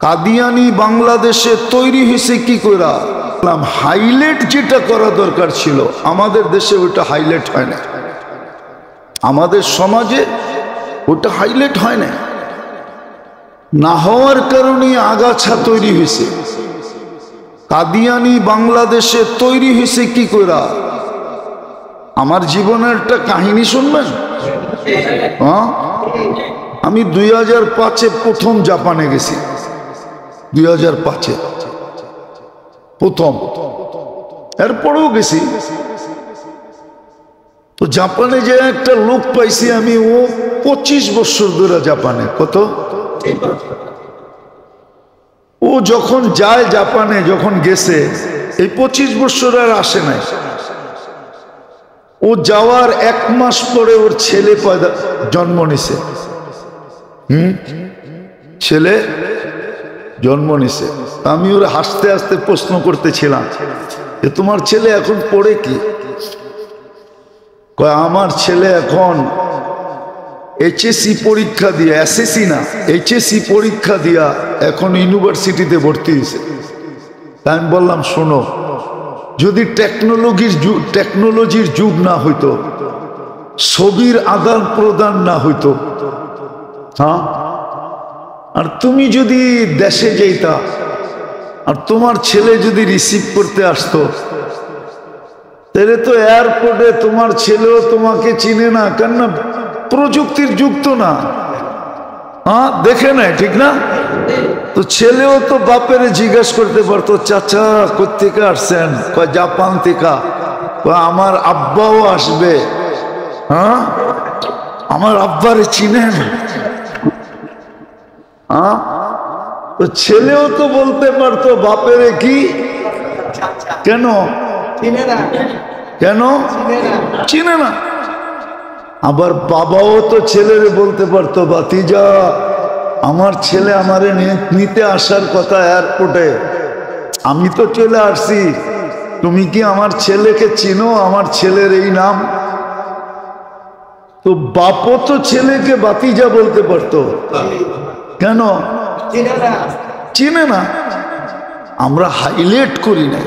কাদিয়ানি বাংলাদেশে তৈরি হয়েছে কি করে? হাইলাইট যেটা করা দরকার ছিল আমাদের দেশে ওটা হাইলাইট হয় না, আমাদের সমাজে ওটা হাইলাইট হয় না, না হওয়ার কারণে আগাছা তৈরি হয়েছে। কাদিয়ানি বাংলাদেশে তৈরি হয়েছে কি করে? আমার জীবনের একটা কাহিনী শুনবেন। হ্যাঁ, আমি 2005-এ প্রথম জাপানে গেছি। 2005-এ প্রথম, এরপরেও গেছি। তো জাপানে যে একটা লোক পাইছি আমি, ও 25 বছর ধরে জাপানে। কত? ও যখন যায় জাপানে, যখন গেছে এই 25 বছর আর আসে নাই। ও যাওয়ার 1 মাস পরে ওর ছেলে জন্ম নিছে। ছেলে জন্ম নিছে। আমি ওর হাসতে হাসতে প্রশ্ন করতেছিলাম যে তোমার ছেলে এখন পড়ে কি? কয় আমার ছেলে এখন এইচএসসি পরীক্ষা দিয়ে, এসএসসি না এইচএসসি পরীক্ষা দিয়া এখন ইউনিভার্সিটিতে ভর্তি হয়েছে। আমি বললাম শোনো, যদি টেকনোলজির যুগ না হইতো, ছবির আদান প্রদান না হইতো, হ্যাঁ, আর তুমি যদি দেশে যেতা আর তোমার ছেলে যদি রিসিভ করতে আসতো, তাহলে তো এয়ারপোর্টে তোমার ছেলেও তোমাকে চিনে না, কেন না প্রযুক্তির যুগ তো না, হ্যাঁ, দেখে নাই, ঠিক না? তো ছেলেও তো বাপের জিজ্ঞেস করতে পারতো, চাচা কোত্থেকে আসছেন? কয় জাপান থেকে। আমার আব্বাও আসবে, হ্যাঁ, আমার আব্বারে চিনেন? হ্যাঁ, তো ছেলেও তো বলতে পারতো বাপেরে কি, কেন কেন চিনে না। আবার বাবাও তো ছেলেরে বলতে পারতো, ভাতিজা আমার ছেলে আমারে নিতে আসার কথা এয়ারপোর্টে, আমি তো চলে আসছি, তুমি কি আমার ছেলেকে চিনো? আমার ছেলের এই নাম। তো বাপও তো ছেলেকে ভাতিজা বলতে পারতো, কেন চিনে না? আমরা হাইলাইট করি না,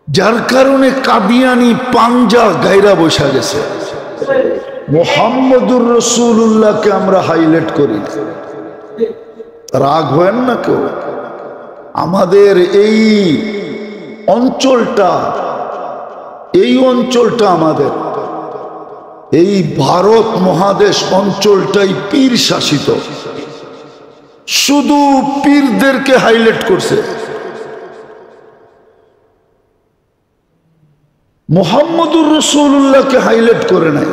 যার কারণে কাদিয়ানি পাঞ্জা গায়রা বসা গেছে। মুহাম্মদুর রাসূলুল্লাহকে আমরা হাইলাইট করি না। রাগ হয় না কেউ। আমাদের এই অঞ্চলটা আমাদের এই ভারত মহাদেশ অঞ্চলটাই পীর শাসিত, শুধু পীরদেরকে হাইলাইট করছে, মুহাম্মদুর রাসূলুল্লাহকে হাইলাইট করে নাই।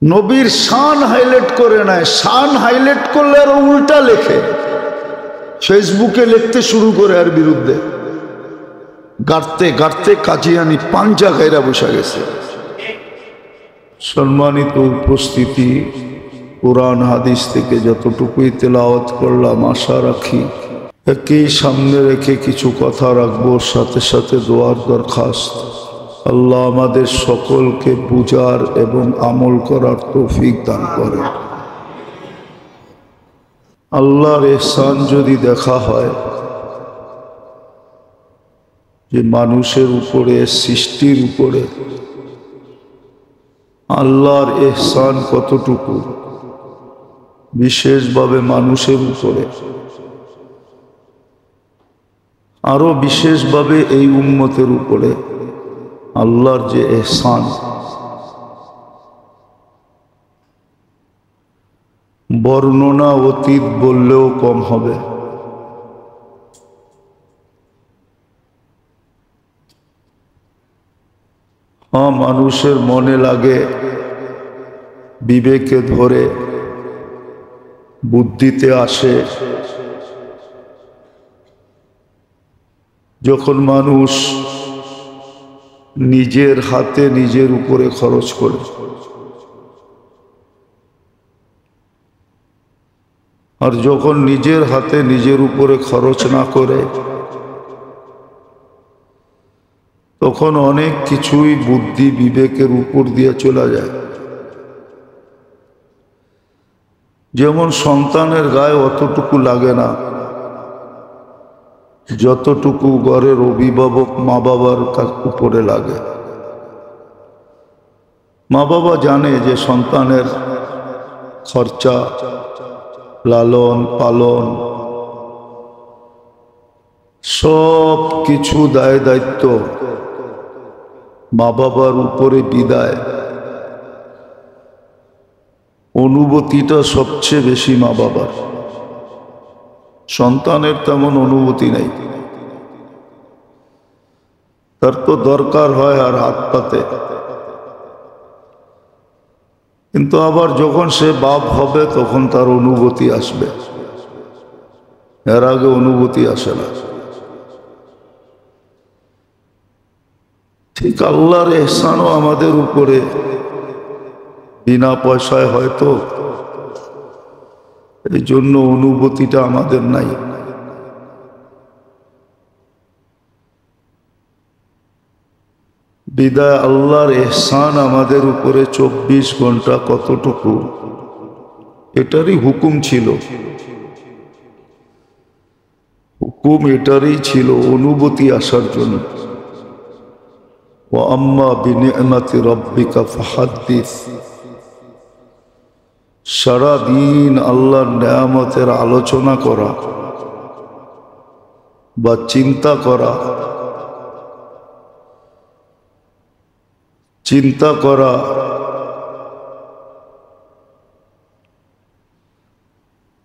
নবীর শান হাইলাইট করে নাই। শান হাইলাইট করলে আরো উল্টা লেখে, ফেসবুকে লিখতে শুরু করে আর বিরুদ্ধে, গাড়তে গাড়তে কাদিয়ানি পাঞ্জা গায়রা বসা গেছে। সম্মানিত উপস্থিতি, কোরআন হাদিস থেকে যতটুকুই তেলাওয়াত করলাম, আশা রাখি একই সামনে রেখে কিছু কথা রাখবো, সাথে সাথে দোয়ার দরখাস্ত। আল্লাহ আমাদের সকলকে বুঝার এবং আমল করার তৌফিক দান করে। আল্লাহর ইহসান যদি দেখা হয় যে মানুষের উপরে, সৃষ্টির উপরে আল্লাহর ইহসান কতটুকু, বিশেষভাবে মানুষের উপরে, আরো বিশেষভাবে এই উম্মতের উপরে আল্লাহর যে ইহসান, বর্ণনা অতীত বললেও কম হবে। হ্যাঁ, মানুষের মনে লাগে, বিবেকে ধরে, বুদ্ধিতে আসে, যখন মানুষ নিজের হাতে নিজের উপরে খরচ করে। আর যখন নিজের হাতে নিজের উপরে খরচ না করে, তখন অনেক কিছুই বুদ্ধি বিবেকের উপর দিয়ে চলে যায়। যেমন সন্তানের গায়ে অতটুকু লাগে না যতটুকু ঘরের অভিভাবক মা বাবার উপরে লাগে। মা বাবা জানে যে সন্তানের খরচা, লালন পালন, সব কিছু দায় দায়িত্ব মা বাবার উপরে বিদায়। অনুভূতিটা সবচেয়ে বেশি মা বাবার, সন্তানের তেমন অনুভূতি নেই। তার তো দরকার হয় আর হাত পাতে, কিন্তু আবার যখন সে বাপ হবে তখন তার অনুভূতি আসবে, এর আগে অনুভূতি আসে না। ঠিক আল্লাহর ইহসানও আমাদের উপরে বিনা পয়সায় হয়তো, এই জন্য অনুভূতিটা আমাদের নাই। বিদায় আল্লাহর ইহসান আমাদের উপরে 24 ঘন্টা কতটুকু, এটারই হুকুম ছিল, হুকুম এটারই ছিল অনুভূতি আসার জন্য। ওয়া আম্মা বিনি'মাতি রাব্বিকা ফাহাদ্দিস, সারাদিন আল্লাহর নেয়ামতের আলোচনা করা বা চিন্তা করা,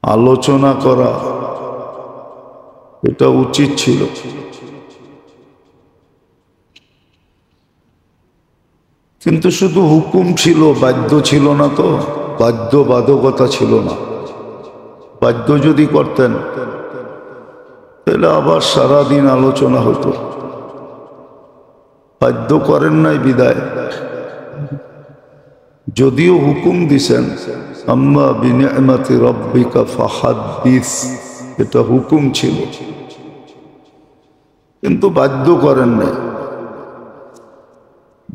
আলোচনা করা, এটা উচিত ছিল। কিন্তু শুধু হুকুম ছিল, বাধ্য ছিল না তো, বাধ্যবাধকতা ছিল না। বাধ্য যদি করতেন তাহলে আবার সারাদিন আলোচনা হতো। বাধ্য করেন নাই বিদায়, যদিও হুকুম দিছেন আম্মা বিনি'মাতি রাব্বিকা ফাহাদ্দিস, এটা হুকুম ছিল, কিন্তু বাধ্য করেন নাই।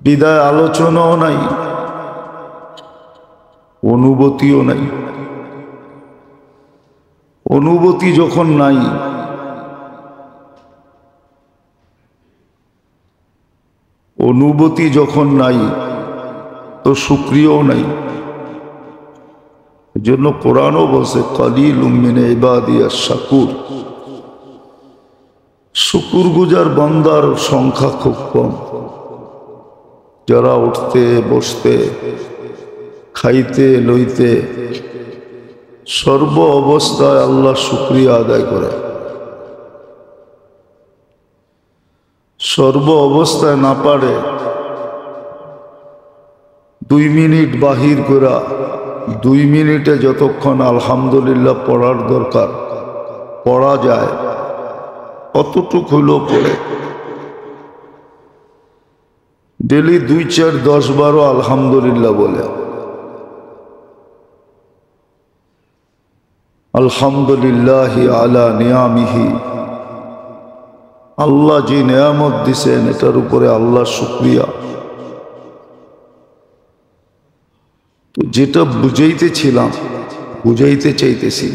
বিদায় আলোচনাও নাই, অনুভূতিও নাই। অনুভূতি যখন নাই, অনুভূতি যখন নাই তো শুকরিয়াও নাই। এজন্য কোরআনও বলছে কালিলুম মিন ইবাদিয়াশ শাকুর, শুকুর গুজার বান্দার সংখ্যা খুব কম, যারা উঠতে বসতে খাইতে লইতে সর্ব অবস্থায় আল্লাহ শুকরিয়া আদায় করে। সর্ব অবস্থায় না পারে 2 মিনিট বাহির করা, 2 মিনিটে যতক্ষণ আলহামদুলিল্লাহ পড়ার দরকার পড়া যায় অতটুক হইলেও পড়ে। ডেলি 2, 4, 10, 12 আলহামদুলিল্লাহ বলে। আলহামদুলিল্লাহি আলা নিয়ামিহি, আল্লাহ যে নিয়ামত দিছেন এটার উপরে আল্লাহ শুকরিয়া। তো যেটা বুঝাইতেছিলাম, বুঝাইতে চাইতেছি,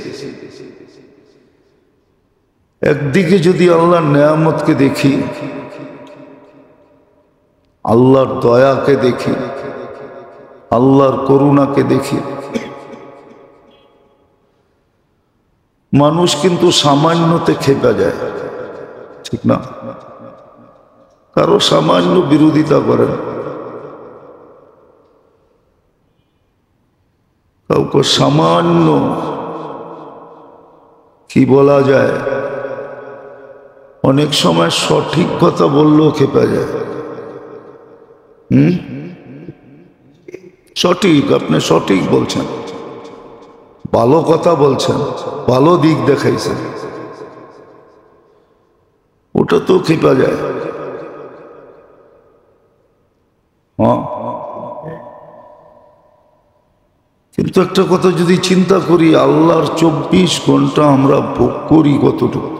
একদিকে যদি আল্লাহর নিয়ামতকে দেখি, আল্লাহর দয়াকে দেখি, আল্লাহর করুণাকে দেখি, মানুষ কিন্তু সামান্যতে খেপে যায়, ঠিক না? কারো সামান্য বিরোধিতা করেন, কাউকে সামান্য কি বলা যায়, অনেক সময় সঠিক কথা বললেও খেপে যায়। সঠিক, আপনি সঠিক বলছেন, ভালো কথা বলছেন, ভালো দিক দেখাইছেন, ওটা তো খেপা যায়। হ্যাঁ, কিন্তু একটা কথা যদি চিন্তা করি, আল্লাহর 24 ঘন্টা আমরা ভোগ করি কতটুকু?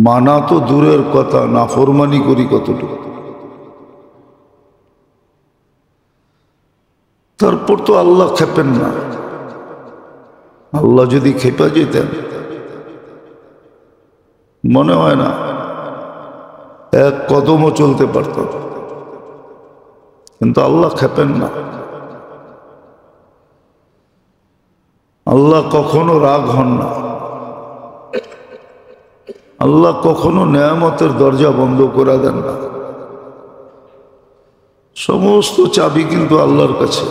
মানা তো দূরের কথা, নাফরমানি করি কতটুকু? তারপর তো আল্লাহ খেপেন না। আল্লাহ যদি খেপা যেতেন, মনে হয় না এক কদমও চলতে পারত, কিন্তু আল্লাহ খেপেন না। আল্লাহ কখনো রাগ হন না। আল্লাহ কখনো নেয়ামতের দরজা বন্ধ করে দেন না। সমস্ত চাবি কিন্তু আল্লাহর কাছে,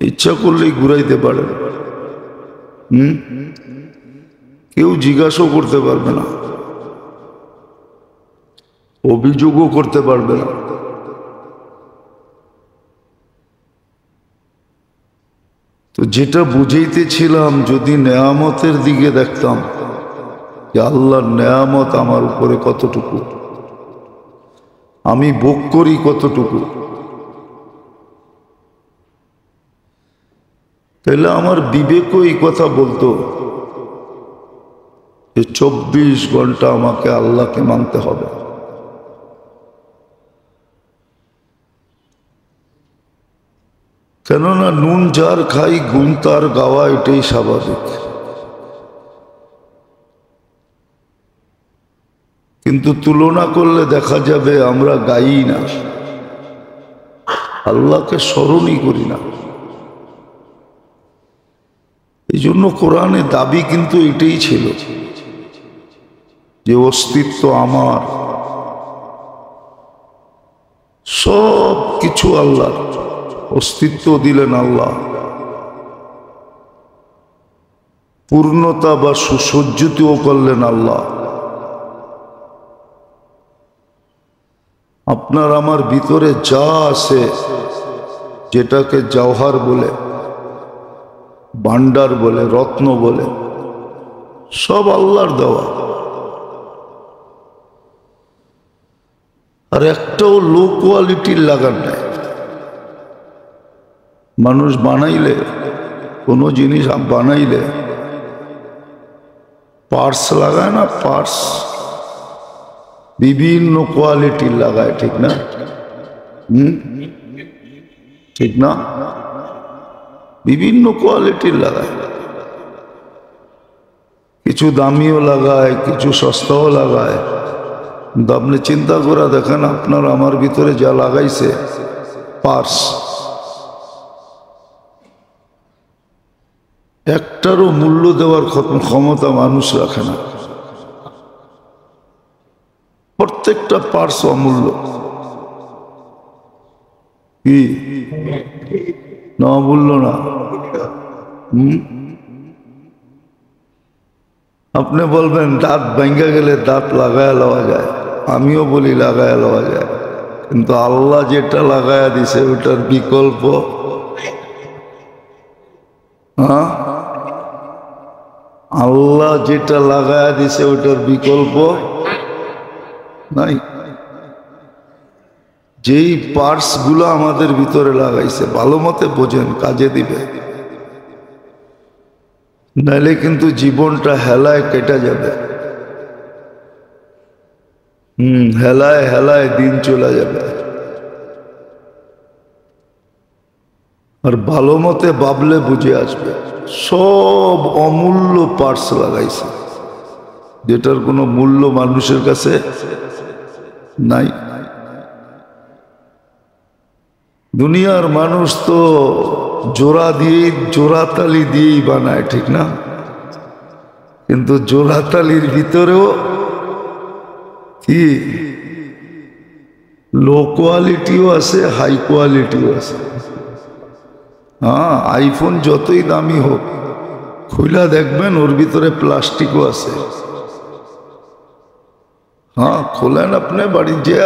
ইচ্ছা করলেই ঘুরাইতে পারেন। কেউ জিজ্ঞাসাও করতে পারবে না, অভিযোগও করতে পারবে না। তো যেটা বুঝাইতেছিলাম, যদি নেয়ামতের দিকে দেখতাম যে আল্লাহর নেয়ামত আমার উপরে কতটুকু, আমি ভোগ করি কতটুকু, তাহলে আমার বিবেকও এই কথা বলতো যে 24 ঘন্টা আমাকে আল্লাহকে মানতে হবে। কেননা নুন যার খাই গুণ তার গাওয়া, এটাই স্বাভাবিক। কিন্তু তুলনা করলে দেখা যাবে আমরা গাই না, আল্লাহকে স্মরণই করি না। এই জন্য কোরআনে দাবি কিন্তু এটাই ছিল যে অস্তিত্ব আমার, সব কিছু আল্লাহ। অস্তিত্ব দিলেন আল্লাহ, পূর্ণতা বা সুসজ্জিতও করলেন আল্লাহ। আপনার আমার ভিতরে যা আছে, যেটাকে জওহার বলে, ভান্ডার বলে, রত্ন বলে, সব আল্লাহর দেওয়া। আর একটাও লো কোয়ালিটির লাগান নাই। মানুষ বানাইলে, কোনো জিনিস বানাইলে পার্টস লাগায় না, পার্টস বিভিন্ন কোয়ালিটির লাগায়, ঠিক না? ঠিক না? বিভিন্ন কোয়ালিটির লাগায়, কিছু দামিও লাগায়, কিছু সস্তাও লাগায়। কিন্তু আপনি চিন্তা করে দেখেন, আপনার আমার ভিতরে যা লাগাইছে পার্টস, একটারও মূল্য দেওয়ার ক্ষমতা মানুষ রাখে না। প্রত্যেকটা পার্টস অমূল্য। কি না অমূল্য না? আপনি বলবেন দাঁত ভেঙে গেলে দাঁত লাগায় লওয়া যায়, আমিও বলি লাগায় লওয়া যায়, কিন্তু আল্লাহ যেটা লাগায়া দিছে ওটার বিকল্প, হ্যাঁ, আল্লাহ যেটা লাগায়া দিছে ওটার বিকল্প নাই। যেই পার্টস গুলো আমাদের ভিতরে লাগাইছে, ভালো মতে বোঝেন, কাজে দিবে, নাইলে কিন্তু জীবনটা হেলায় কেটে যাবে। হেলায় হেলায় দিন চলে যাবে। আর ভালো মতে ভাবলে বুঝে আসবে, সব অমূল্য পার্টস লাগাইছে, যেটার কোনো মূল্য মানুষের কাছে নাই। দুনিয়ার মানুষ তো জোড়াতালি দিয়েই বানায়, ঠিক না? কিন্তু জোড়াতালির ভিতরেও কি লো কোয়ালিটিও আছে, হাই কোয়ালিটিও আছে। হ্যাঁ, আইফোন যতই দামি হোক, খুইলা দেখবেন ওর ভিতরে প্লাস্টিকও আছে। হ্যাঁ, খোলেন আপনি বাড়ি যে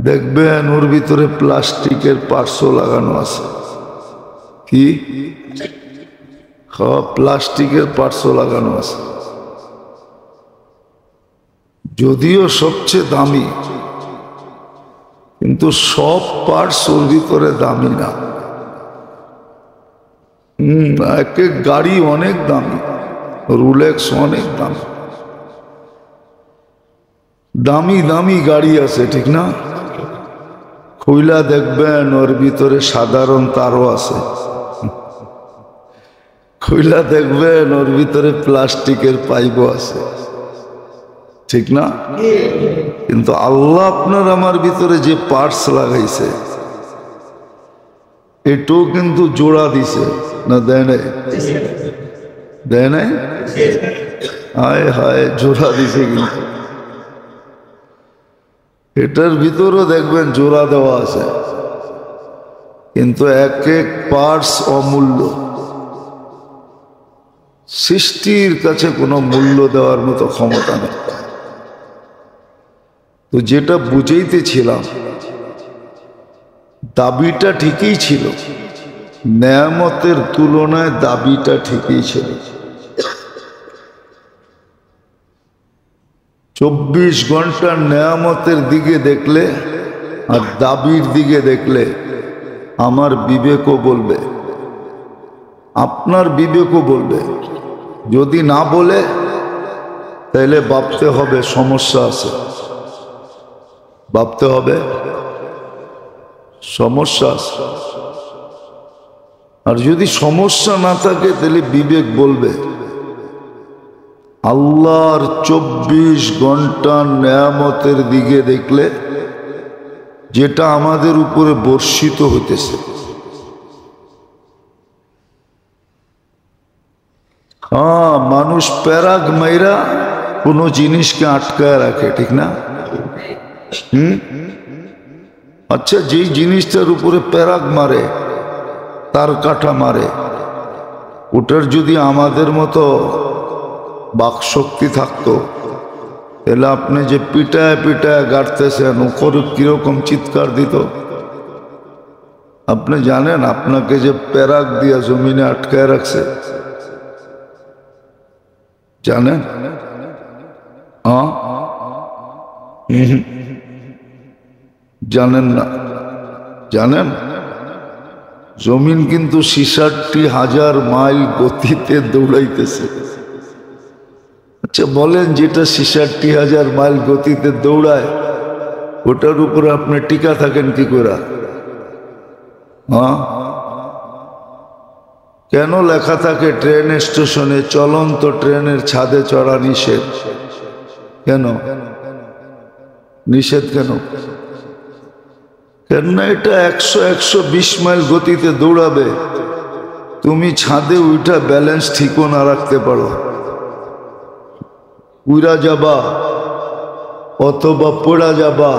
দেখবেন ওর ভিতরে প্লাস্টিকের পার্টসও লাগানো আছে। কি? হ্যাঁ, প্লাস্টিকের পার্টসও লাগানো আছে। যদিও সবচেয়ে দামি, কিন্তু সব পার্টস ওর ভিতরে দামি না। এক এক গাড়ি অনেক দামি, রোলেক্স অনেক দামি, দামি দামি গাড়ি আছে, ঠিক না? খুইলা দেখবেন ওর ভিতরে সাধারণ তারও আছে, খুইলা দেখবেন ওর ভিতরে প্লাস্টিকের পাইপও আছে, ঠিক না? কিন্তু আল্লাহ আপনার আমার ভিতরে যে পার্টস লাগাইছে এটাও কিন্তু জোড়া দিছে না, দেয় নাই? দেয় নাই? হায় হায়, জোড়া দিছে। কিন্তু এটার ভিতরেও দেখবেন জোড়া দেওয়া আছে, কিন্তু এক এক পার্টস অমূল্য। সৃষ্টির কাছে কোনো মূল্য দেওয়ার মতো ক্ষমতা নেই। তো যেটা বুঝাইতেছিলাম, দাবিটা ঠিকই ছিল, নেয়ামতের তুলনায় দাবিটা ঠিকই ছিল। 24 ঘন্টার নেয়ামতের দিকে দেখলে আর দাবির দিকে দেখলে আমার বিবেকও বলবে, আপনার বিবেকও বলবে। যদি না বলে তাহলে ভাবতে হবে সমস্যা আছে, ভাবতে হবে সমস্যা আছে। আর যদি সমস্যা না থাকে তাহলে বিবেক বলবে আল্লাহর 24 ঘন্টার নেয়ামতের দিকে দেখলে যেটা আমাদের উপরে বর্ষিত হইতেছে। হ্যাঁ, মানুষ প্যারাগ মাইরা কোনো জিনিসকে আটকায় রাখে, ঠিক না? আচ্ছা, যেই জিনিসটার উপরে প্যারাগ মারে, তার কাটা মারে, ওটার যদি আমাদের মতো বাকশক্তি থাকতো তাহলে আপনি যে পিটায় পিটায় গাড়তেছেন ওর কিরকম চিৎকার দিত আপনি জানেন? আপনাকে যে প্যারাগ দিয়া জমিনে আটকায় রাখছে, জানেন? জানেন না? জানেন? জমিন কিন্তু 66,000 মাইল গতিতে দৌড়াইতেছে। আচ্ছা বলেন, যেটা 66,000 মাইল গতিতে দৌড়ায় ওটার উপরে আপনি টিকা থাকেন কি করে? কেন লেখা থাকে ট্রেন স্টেশনে চলন্ত ট্রেনের ছাদে চড়া নিষেধ? কেন নিষেধ? কেন? কেননা এটা 100-120 মাইল গতিতে দৌড়াবে, তুমি ছাদে উঠা ব্যালেন্স ঠিকও না রাখতে পারো, উড়া যাবা অথবা পড়া যাবা,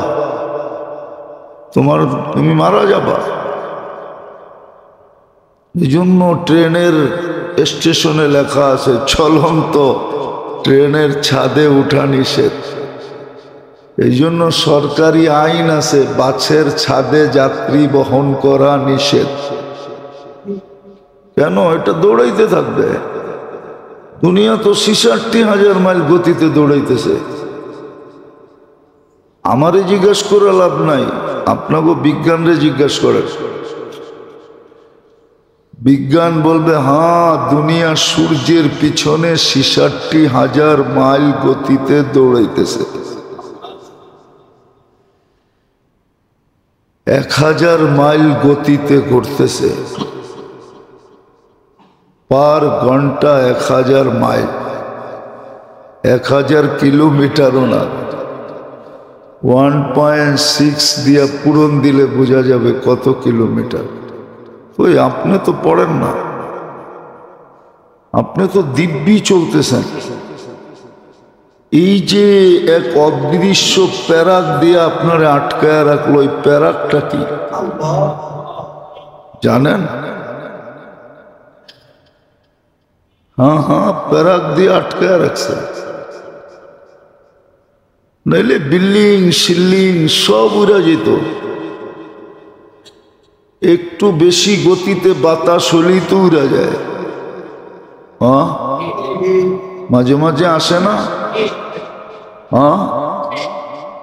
তুমি মারা যাবা। এই জন্য ট্রেনের স্টেশনে লেখা আছে চলন্ত ট্রেনের ছাদে উঠা নিষেধ। এই জন্য সরকারি আইন আছে বাসের ছাদে যাত্রী বহন করা নিষেধ। কেন? এটা দৌড়াইতে থাকবে। দুনিয়া তো 66,000 মাইল গতিতে দৌড়াইতেছে। আমারে জিজ্ঞাসা করে লাভ নাই, আপনাকে বিজ্ঞানরে জিজ্ঞাসা করে। বিজ্ঞান বলবে হ্যাঁ, দুনিয়া সূর্যের পিছনে 66,000 মাইল গতিতে দৌড়াইতেছে। 1000 মাইল গতিতে ঘুরতেছে, পার ঘন্টা 1000 মাইল, 1000 কিলোমিটারও না। 1.6 দিয়া পূরণ দিলে বোঝা যাবে কত কিলোমিটার। ওই আপনি তো পড়েন না, আপনি তো দিব্যি চলতেছেন। এই যে এক অদৃশ্য প্যারাক দিয়ে আপনারে আটকায় রাখলো, এই প্যারাকটা কি জানেন? হ্যাঁ, প্যারাক দিয়ে আটকায় রাখছে, নাইলে বিল্ডিং শিল্ডিং সব উড়া যেত। একটু বেশি গতিতে বাতাস হলেই তো উড়া যায়। মাঝে মাঝে আসে না?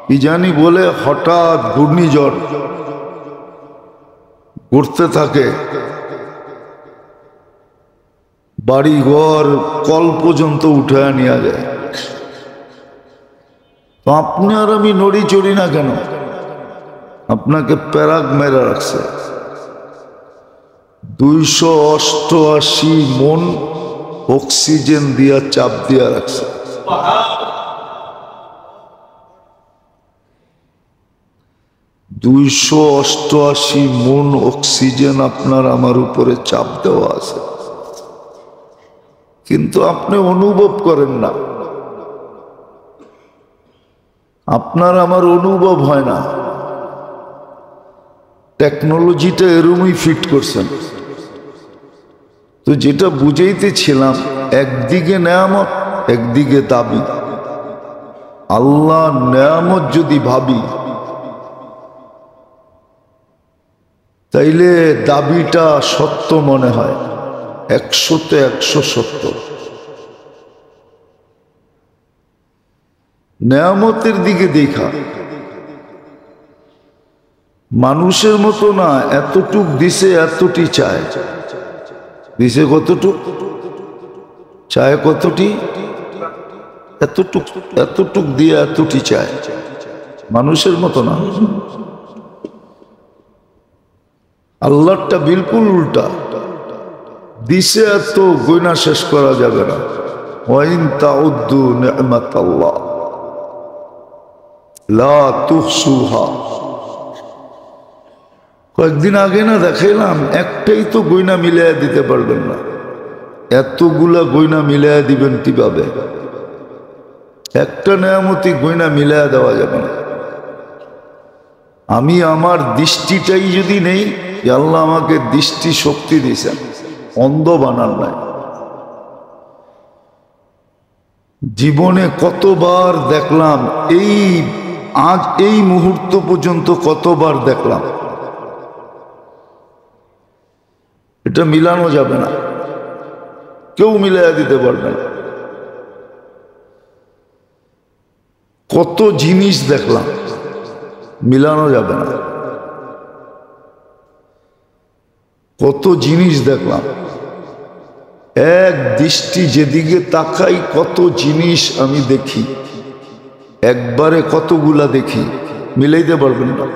কি জানি বলে, হঠাৎ ঘূর্ণিঝড় ঘুরতে থাকে, বাড়ি ঘর কল পর্যন্ত উঠায় নেওয়া যায়। তো আপনি আর আমি নড়ি চড়ি না কেন? আপনাকে প্যারাগ মেরা রাখছে। 288 মন অক্সিজেন দিয়া চাপ দিয়া রাখছে। 288 মন অক্সিজেন আপনার আমার উপরে চাপ দেওয়া আছে, কিন্তু আপনি অনুভব করেন না। আপনার আমার অনুভব হয় না। টেকনোলজিটা এরমই ফিট করছেন। তো যেটা বুঝাইতেছিলাম, একদিকে নেয়ামত, একদিকে দাবি। আল্লাহ নেয়ামত যদি ভাবি, তাইলে দাবিটা সত্য মনে হয়, 100-তে 100 সত্য। নেয়ামতের দিকে দেখা মানুষের মতো না, এতটুক দিছে এতটি চায়। দিছে কতটুক, চায় কতটি, এতটুক, এতটুক দিয়ে এতটি চায়। মানুষের মতো না। আল্লাহটা বিলকুল উল্টা। দিছে এত, গয়না শেষ করা যাবে না। ওয়াইন তাউদ্দু নি'মাতাল্লাহ লা তুহসুহা। কয়েকদিন আগে না দেখাইলাম, একটাই তো গয়না মিলাইয়া দিতে পারবেন না, এতগুলা গয়না মিলাইয়া দিবেন কিভাবে? একটা নেয়ামতি গয়না মিলাইয়া দেওয়া যাবে না। আমি আমার দৃষ্টিটাই যদি নেই, আল্লাহ আমাকে দৃষ্টি শক্তি দিয়েছেন, অন্ধ বানান নাই। জীবনে কতবার দেখলাম, আজ এই মুহূর্ত পর্যন্ত কতবার দেখলাম, এটা মিলানো যাবে না, কেউ মিলাইয়া দিতে পারবে না। কত জিনিস দেখলাম, মিলানো যাবে না। কত জিনিস দেখলাম, এক দৃষ্টি যেদিকে তাকাই কত জিনিস আমি দেখি, একবারে কতগুলা দেখি, মিলাইতে পারবেন না।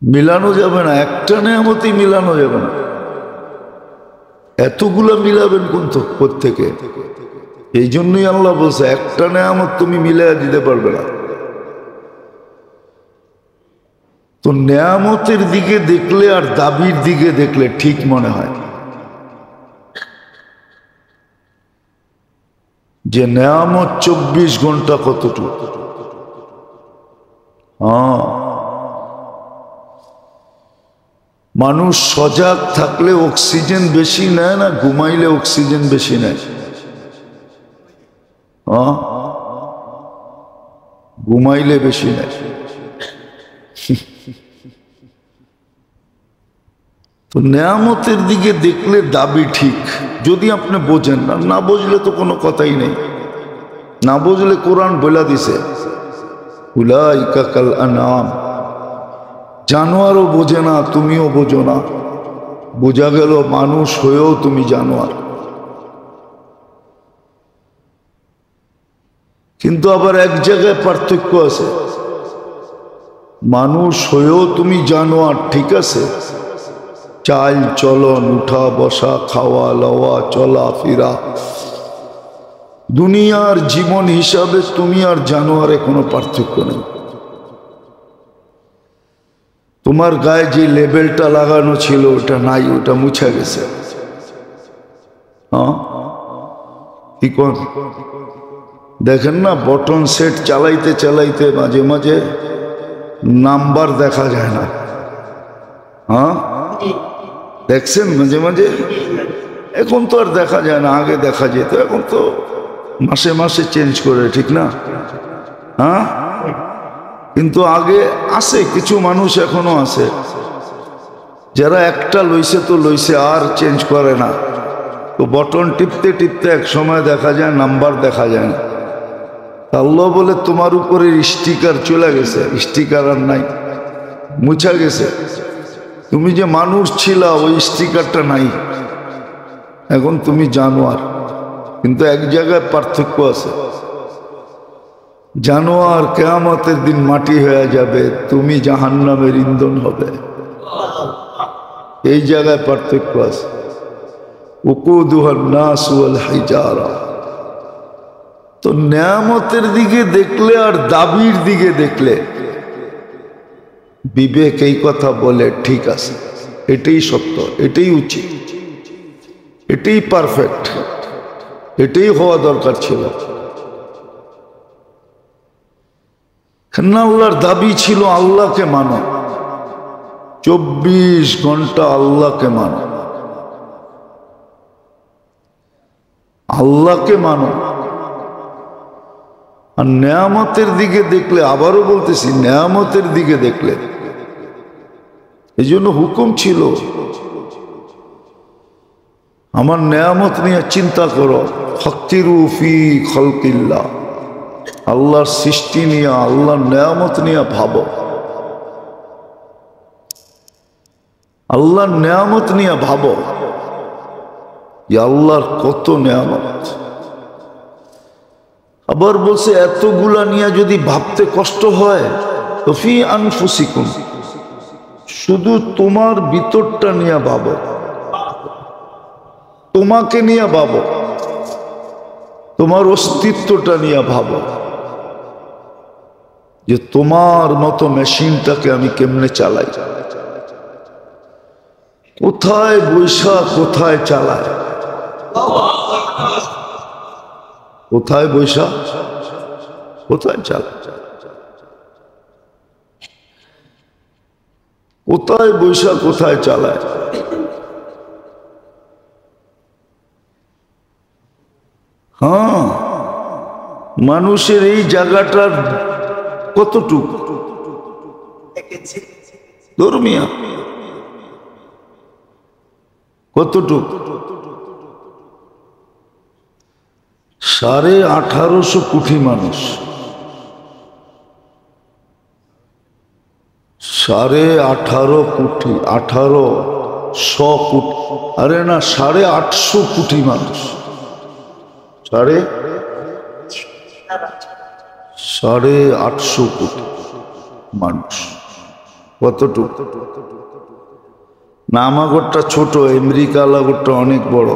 মিলানো যাবে না, একটা নেয়ামতই মিলানো যাবে না। এতগুলা মিলাবেন কোন থেকে? এই জন্যই আল্লাহ বলছে, একটা নেয়ামত তুমি মিলাইয়া দিতে পারবে না। তো নেয়ামতের দিকে দেখলে আর দাবির দিকে দেখলে ঠিক মনে হয় যে নেয়ামত 24 ঘন্টা কতটুকু। মানুষ সজাগ থাকলে অক্সিজেন বেশি নেয় না ঘুমাইলে অক্সিজেন বেশি নেয়? ঘুমাইলে বেশি নেয়। তো নেয়ামতের দিকে দেখলে দাবি ঠিক, যদি আপনি বোঝেন। না বুঝলে তো কোনো কথাই নেই। না বুঝলে কোরআন বলে দিছে, উলাইকা কাল আনআম। জানোয়ারও বোঝে না, তুমিও বোঝো না, বোঝা গেল মানুষ হয়েও তুমি জানোয়ার। কিন্তু আবার এক জায়গায় পার্থক্য আছে, মানুষ হয়েও তুমি জানোয়ার, ঠিক আছে, চাল চলন, উঠা বসা, খাওয়া লওয়া, চলা ফিরা, দুনিয়ার জীবন হিসাবে তুমি আর জানোয়ারে কোনো পার্থক্য নেই। তোমার গায়ে যে লেবেলটা লাগানো ছিল ওটা নাই, ওটা মুছে গেছে। কি কোন দেখেন না, বটন সেট চালাইতে চালাইতে মাঝে মাঝে নাম্বার দেখা যায় না। দেখছেন মাঝে মাঝে? এখন তো আর দেখা যায় না, আগে দেখা যেত। এখন তো মাসে মাসে চেঞ্জ করে, ঠিক না? কিন্তু আগে আছে কিছু মানুষ, এখনো আছে যারা একটা লইছে তো লইছে, আর চেঞ্জ করে না। তো বটন টিপতে টিপতে এক সময় দেখা যায় নাম্বার দেখা যায় না। আল্লাহ বলে তোমার উপরে স্টিকার চলে গেছে, স্টিকার আর নাই, মুছা গেছে। তুমি যে মানুষ ছিলা ওই স্টিকারটা নাই, এখন তুমি জানোয়ার। কিন্তু এক জায়গায় পার্থক্য আছে, জানোয়ার কিয়ামতের দিন মাটি হয়ে যাবে, তুমি জাহান্নামের ইন্ধন হবে। এই জায়গায় পার্থক্য আছে। উকুদুহান নাস ওয়াল হিজারা। তো নেয়ামতের দিকে দেখলে আর দাবির দিকে দেখলে বিবেক এই কথা বলে ঠিক আছে, এটাই সত্য, এটাই উচিত, এটাই পারফেক্ট, এটাই হওয়া দরকার ছিল। আল্লাহর দাবি ছিল আল্লাহকে মানো, 24 ঘন্টা আল্লাহকে মানো, আল্লাহকে মানো। আর নেয়ামতের দিকে দেখলে, আবারও বলতেছি, নেয়ামতের দিকে দেখলে, এই জন্য হুকুম ছিল আমার নেয়ামত নিয়ে চিন্তা করো। ফাক্কিরু ফি খালকিল্লাহ, আল্লাহর সৃষ্টি নিয়ে, আল্লাহর নেয়ামত নিয়ে ভাবো, আল্লাহর নেয়ামত নিয়ে ভাবো যে আল্লাহর কত নেয়ামত। আবার বলছে এতগুলা নিয়ে যদি ভাবতে কষ্ট হয় তো ফি আনফুসিকুম, শুধু তোমার ভিতরটা নিয়ে ভাবো, তোমাকে নিয়ে ভাবো, তোমার অস্তিত্বটা নিয়ে ভাবো যে তোমার মতো মেশিনটাকে আমি কেমনে চালাই, কোথায় বৈশা কোথায় চালায়, কোথায় বৈশা কোথায় চালায়, কোথায় বৈশা কোথায় চালায়। হ্যাঁ, মানুষের এই জায়গাটার কতটুকু ধর্মিয়া, কতটুকু 1850 কোটি মানুষ, 18.5 কোটি, 1800 কোটি, আরে না 850 কোটি মানুষ, 850 কোটি মানুষ। কতটুকু না, আমাগরটা ছোট, আমেরিকা লাগরটা অনেক বড়।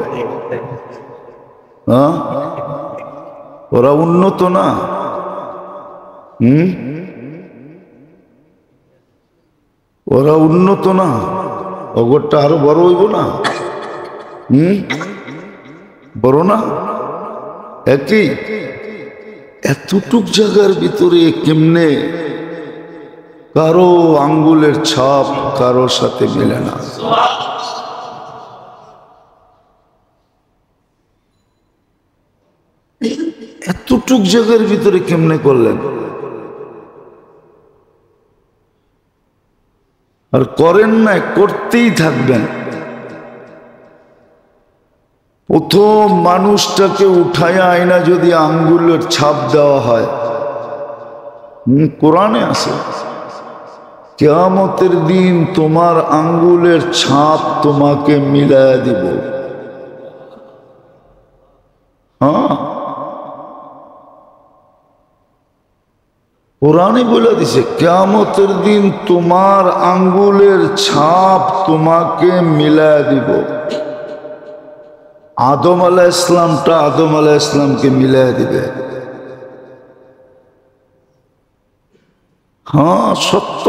হ্যাঁ, ওরা উন্নত না। ওরা উন্নত না, অগরটা আরো বড় হইব না। বড় না, একই। এতটুক জায়গার ভিতরে কেমনে কারো আঙ্গুলের ছাপ কারোর সাথে মেলে না। এতটুক জায়গার ভিতরে কেমনে করলেন? আর করেন না, করতেই থাকবেন। প্রথম মানুষটাকে উঠায়া আয়না যদি আঙ্গুলের ছাপ দেওয়া হয়, কোরআনে আছে কিয়ামতের দিন তোমার আঙ্গুলের ছাপ তোমাকে মিলায়া দিব। হ্যাঁ, কোরআনে বলে দিছে কিয়ামতের দিন তোমার আঙ্গুলের ছাপ তোমাকে মিলায়া দিব। আদম আলাইহিস ইসলামটা আদম আলাইহিস ইসলামকে মিলায়া দিবে। হ্যাঁ, সত্য।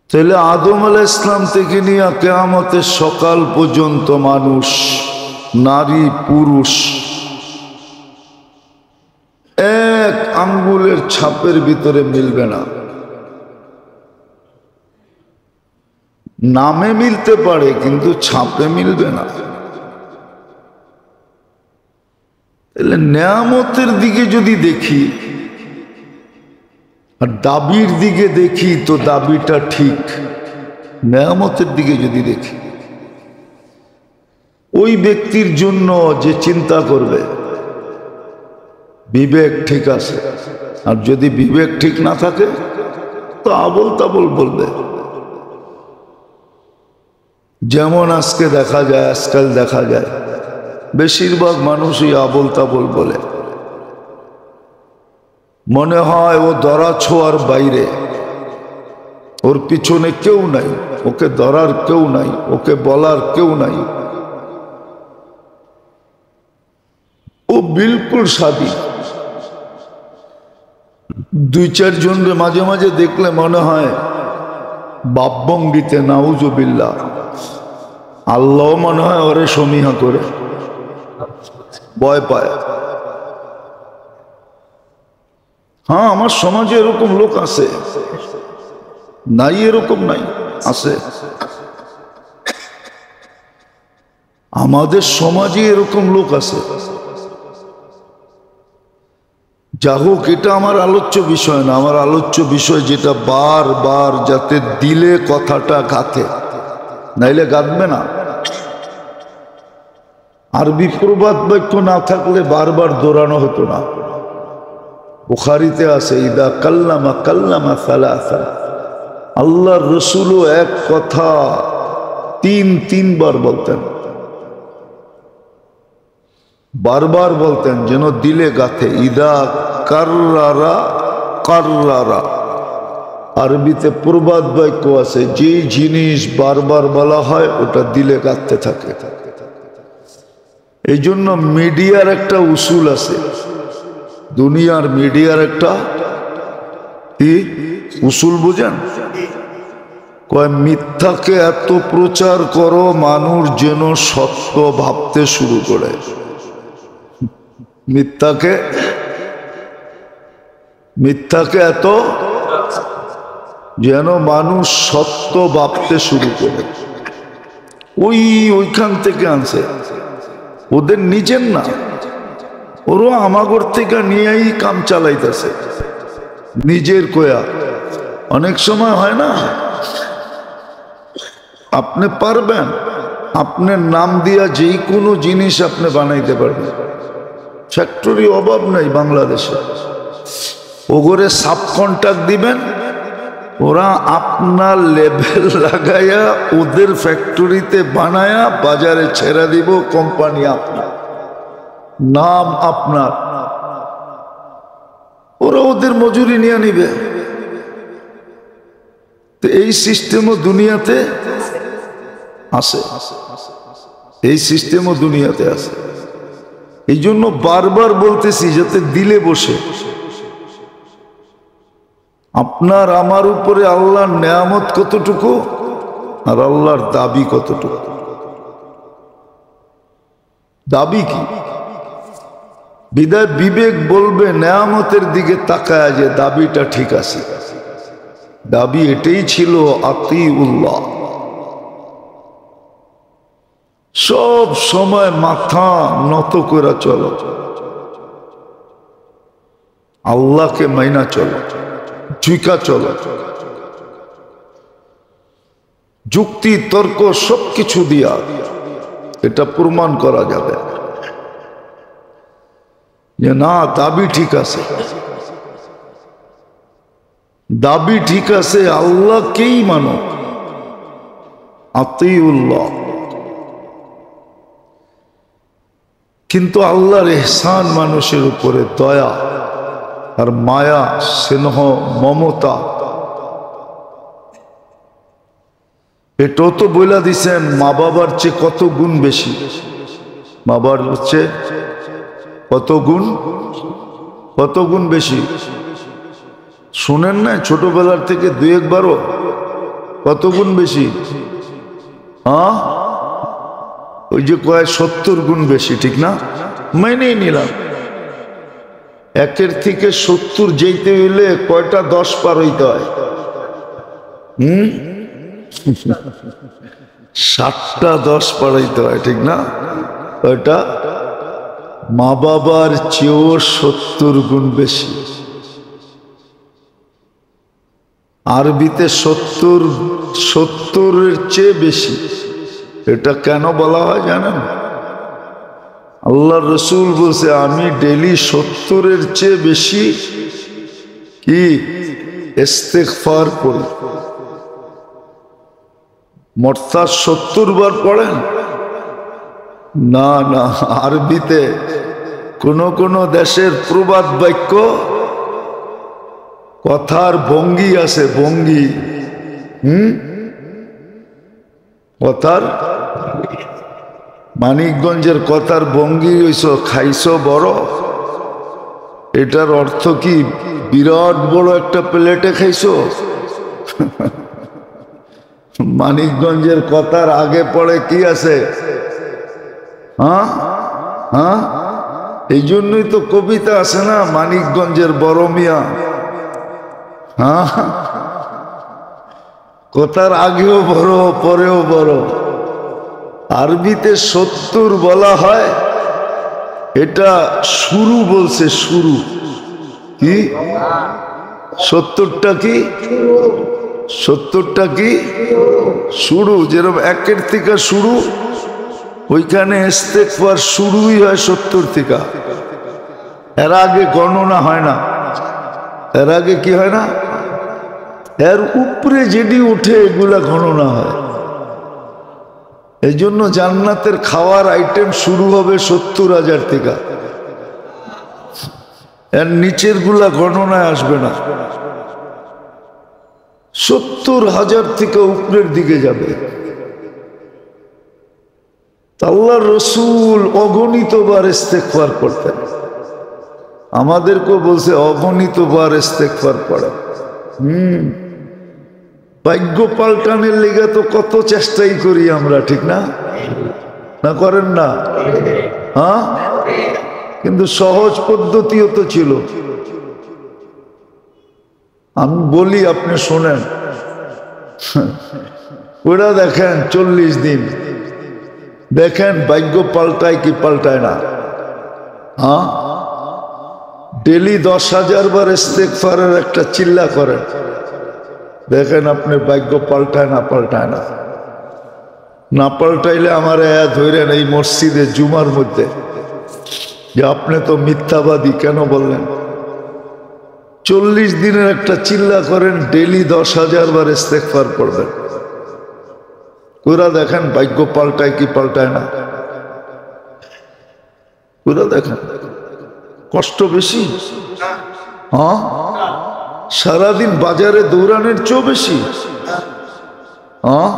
তাহলে আদম আলাইহিস ইসলাম থেকে নিয়ে কিয়ামতের সকাল পর্যন্ত মানুষ, নারী পুরুষ, এক আঙ্গুলের ছাপের ভিতরে মিলবে না। নামে মিলতে পারে কিন্তু ছাপে মিলবে না। তাহলে নেয়ামতের দিকে যদি দেখি আর দাবির দিকে দেখি তো দাবিটা ঠিক। নেয়ামতের দিকে যদি দেখি, ওই ব্যক্তির জন্য যে চিন্তা করবে বিবেক ঠিক আছে, আর যদি বিবেক ঠিক না থাকে তো আবল তাবল বলবে। যেমন আজকাল দেখা যায় বেশিরভাগ মানুষই আবল তাবল বলে, মনে হয় ও ধরা ছোঁয়ার বাইরে, ওর পিছনে কেউ নাই, ওকে ধরার কেউ নাই, ওকে বলার কেউ নাই, ও বিলকুল স্বাধীন। দুই চারজনকে মাঝে মাঝে দেখলে মনে হয় বাপভঙ্গিতে নাউজুবিল্লাহ, আল্লাহ মনে হয় ওরে সমীহা করে ভয় পায়। হ্যাঁ, আমার সমাজে এরকম লোক আছে, নাই এরকম নাই, আছে। আমাদের সমাজে এরকম লোক আছে। যা হোক, এটা আমার আলোচ্য বিষয় না। আমার আলোচ্য বিষয় যেটা বারবার যাতে দিলে কথাটা গাঁথে, নাইলে গাঁথবে না। আরবি প্রবাদ বাক্য না থাকলে বারবার দৌড়ানো হতো না। বুখারীতে আছে, ইদা কাল্লামা কাল্লামা সালাসা, আল্লাহর রসুলও এক কথা তিনবার বলতেন, বারবার বলতেন, যেন দিলে গাথে। ইদা কাররারা কাররারা, আরবিতে প্রবাদ বাক্য আছে, যে জিনিস বারবার বলা হয় ওটা দিলে গাঁথতে থাকে। এই জন্য মিডিয়ার একটা উসুল আছে, দুনিয়ার মিডিয়ার একটা কি উসুল বুঝেন? কয় মিথ্যাকে এত প্রচার করো মানুষ যেন সত্য ভাবতে শুরু করে। মিথ্যাকে এত যেন মানুষ সত্য ভাবতে শুরু করে। ওইখান থেকে আনছে, ওদের নিজের না, ওরা আমাগর থেকে নিয়েই কাম চালাইতেছে নিজের কয়া। অনেক সময় হয় না, আপনি পারবেন, আপনার নাম দিয়া যেই কোনো জিনিস আপনি বানাইতে পারবেন। ফ্যাক্টরি অভাব নাই বাংলাদেশে, ওগরে সাব কন্ট্রাক্ট দিবেন, ওরা আপনার লেভেল লাগাইয়া ওদের ফ্যাক্টরিতে বানায়া বাজারে ছেড়ে দিব। কোম্পানি আপনার, নাম আপনার, ওরা ওদের মজুরি নিয়ে নিবে। তো এই সিস্টেমও দুনিয়াতে আছে, এই সিস্টেমও দুনিয়াতে আছে। এই জন্য বারবার বলতেছি যাতে দিলে বসে। আপনার আমার উপরে আল্লাহর নেয়ামত কতটুকু আর আল্লাহর দাবি কতটুকু। দাবি কি? বিদায় বিবেক বলবে নেয়ামতের দিকে তাকায় যে দাবিটা ঠিক আছে। দাবি এটাই ছিল, আতিউল্লাহ, সব সময় মাথা নত করে চলো, আল্লাহকে মাইনা চলো, ঝুঁকা চলো। যুক্তি তর্ক সবকিছু দিয়া এটা প্রমাণ করা যাবে যে না, দাবি ঠিক আছে, দাবি ঠিক আছে, আল্লাহকেই মানো, আতিউল্লাহ। কিন্তু আল্লাহর ইহসান, মানুষের উপরে দয়া আর মায়া, স্নেহ, মমতা, এটাও তো বইলা দিছেন মা বাবার চেয়ে কত গুণ বেশি। মা বাবার চেয়ে কত গুণ বেশি। শুনেন না ছোটবেলার থেকে দুই একবারও? কত গুণ বেশি? হ্যাঁ, ওই যে কয় 70 গুণ বেশি, ঠিক না? মেনেই নিলাম। 1 থেকে 70 যেতে হইলে কয়টা 10 পার হইতে হয়? 7টা 10 পার হইতে হয়, ঠিক না? ওইটা মা বাবার চেয়েও 70 গুণ বেশি। আরবিতে 70-70-এর চেয়ে বেশি। এটা কেন বলা হয় জানেন? আল্লাহর রসুল বলছে, আমি ডেলি 70-এর চেয়ে বেশি কি ইস্তেগফার করি। মোরতাদ 70 বার পড়েন, না না, আরবিতে কোন কোন দেশের প্রবাদ বাক্য কথার ভঙ্গি আছে, ভঙ্গি। কথার মানিকগঞ্জের কথার ভঙ্গি হইছ খাইছো বড়, এটার অর্থ কি বিরাট বড় একটা প্লেটে খাইছো? মানিকগঞ্জের কথার আগে পড়ে কি আছে? হ্যাঁ হ্যাঁ, এই জন্যই তো কবিতা আছে না, মানিকগঞ্জের বড় মিয়া। হ্যাঁ, কথার আগেও বড় পরেও বড়। আরবিতে 70 বলা হয়, এটা শুরু বলছে, শুরু কি 70টা কি 70টা কি শুরু, যেরকম একের থেকে শুরু, ওইখানে ইস্তেগফার শুরুই হয় 70 থেকে। এর আগে গণনা হয় না, এর আগে কি হয় না, এর উপরে যেটি উঠে এগুলা গণনা হয়। এই জন্য জান্নাতের খাওয়ার আইটেম শুরু হবে 70,000 থেকে, এর নিচের গুলা গণনায় আসবে না। 70,000 থেকে উপরের দিকে যাবে। আল্লাহর রসুল অগণিতবার ইস্তেগফার করতেন, আমাদেরকেও বলছে অগণিতবার ইস্তেগফার পড়ে। ভাগ্য পাল্টানোর লেগে তো কত চেষ্টাই করি আমরা, ঠিক না? না করেন না? হ্যাঁ, কিন্তু সহজ পদ্ধতিও তো ছিল। আমি বলি, আপনি শোনেন, ওরা দেখেন 40 দিন, দেখেন ভাগ্য পাল্টায় কি পাল্টায় না। হ্যাঁ, ডেলি 10,000 বার ইস্তেগফারের একটা চিল্লা করেন, দেখেন আপনি ভাগ্য পাল্টায় না পাল্টায় না। না পাল্টাইলে আমার ধরেন এই মসজিদে জুমার মধ্যে যে আপনি তো মিথ্যাবাদী, কেন বললেন? 40 দিনের একটা চিল্লা করেন, ডেলি 10,000 বার ইস্তেগফার করবেন, ওরা দেখেন ভাগ্য পাল্টায় কি পাল্টায় না। ওরা দেখেন কষ্ট বেশি। হ্যাঁ, সারাদিন বাজারে দৌড়ানোর চেয়েও বেশি। হ্যাঁ,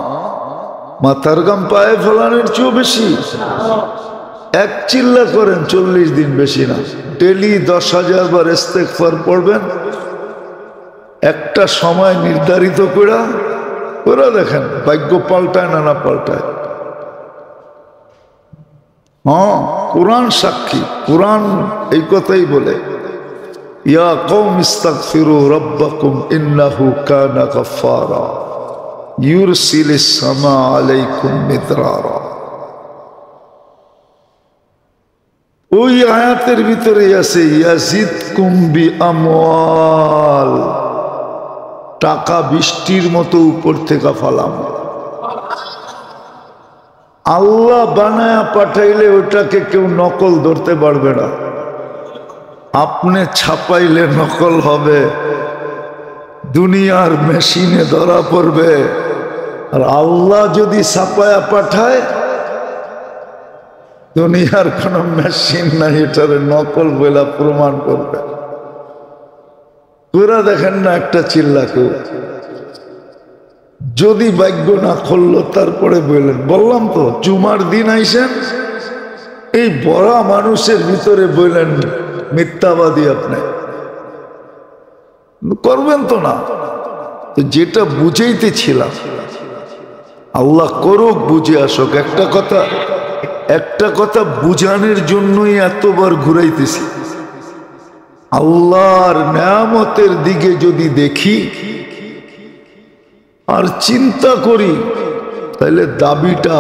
মাথার গাম পায়ে ফেলানোর চেয়েও বেশি। এক চিল্লা করেন 40 দিন, বেশি না, ডেলি 10,000 বার ইস্তেগফার পড়বেন, একটা সময় নির্ধারিত করে, ওরা দেখেন ভাগ্য পাল্টায় না না পাল্টায়। হ্যাঁ, কোরআন সাক্ষী, কোরআন এই কথাই বলে, ইয়া কওম ইস্তাগফিরু রাব্বাকুম ইন্নাহু কানা গাফফারা ইউরসিলিস সামা আলাইকুম মিদরারা। ওই আয়াতের ভিতরে আছে ইয়াজিদকুম বিআমওয়াল, টাকা বৃষ্টির মতো উপর থেকে ফালাম। আল্লাহ বানায়া পাঠাইলে ওটাকে কেউ নকল ধরতে পারবে না, আপনি ছাপাইলে নকল হবে, দুনিয়ার মেশিনে ধরা পড়বে। আর আল্লাহ যদি ছাপায়া পাঠায়, দুনিয়ার কোন মেশিন নাই এটারে নকল বলে প্রমাণ করবে। পুরা দেখেন না একটা চিল্লা কেউ যদি ভাগ্য না খুললো, তারপরে বললাম তো জুমার দিন আইসেন, এই বড় মানুষের ভিতরে বললেন মিথ্যাবাদী, আপনি করবেন তো না। তো যেটা বুঝাইতেছিলাম, আল্লাহ করুক, বুঝে আসুক। একটা কথা বুঝানোর জন্যই এতবার ঘুরাইতেছি। আল্লাহর নেয়ামতের দিকে যদি দেখি আর চিন্তা করি, তাহলে দাবিটা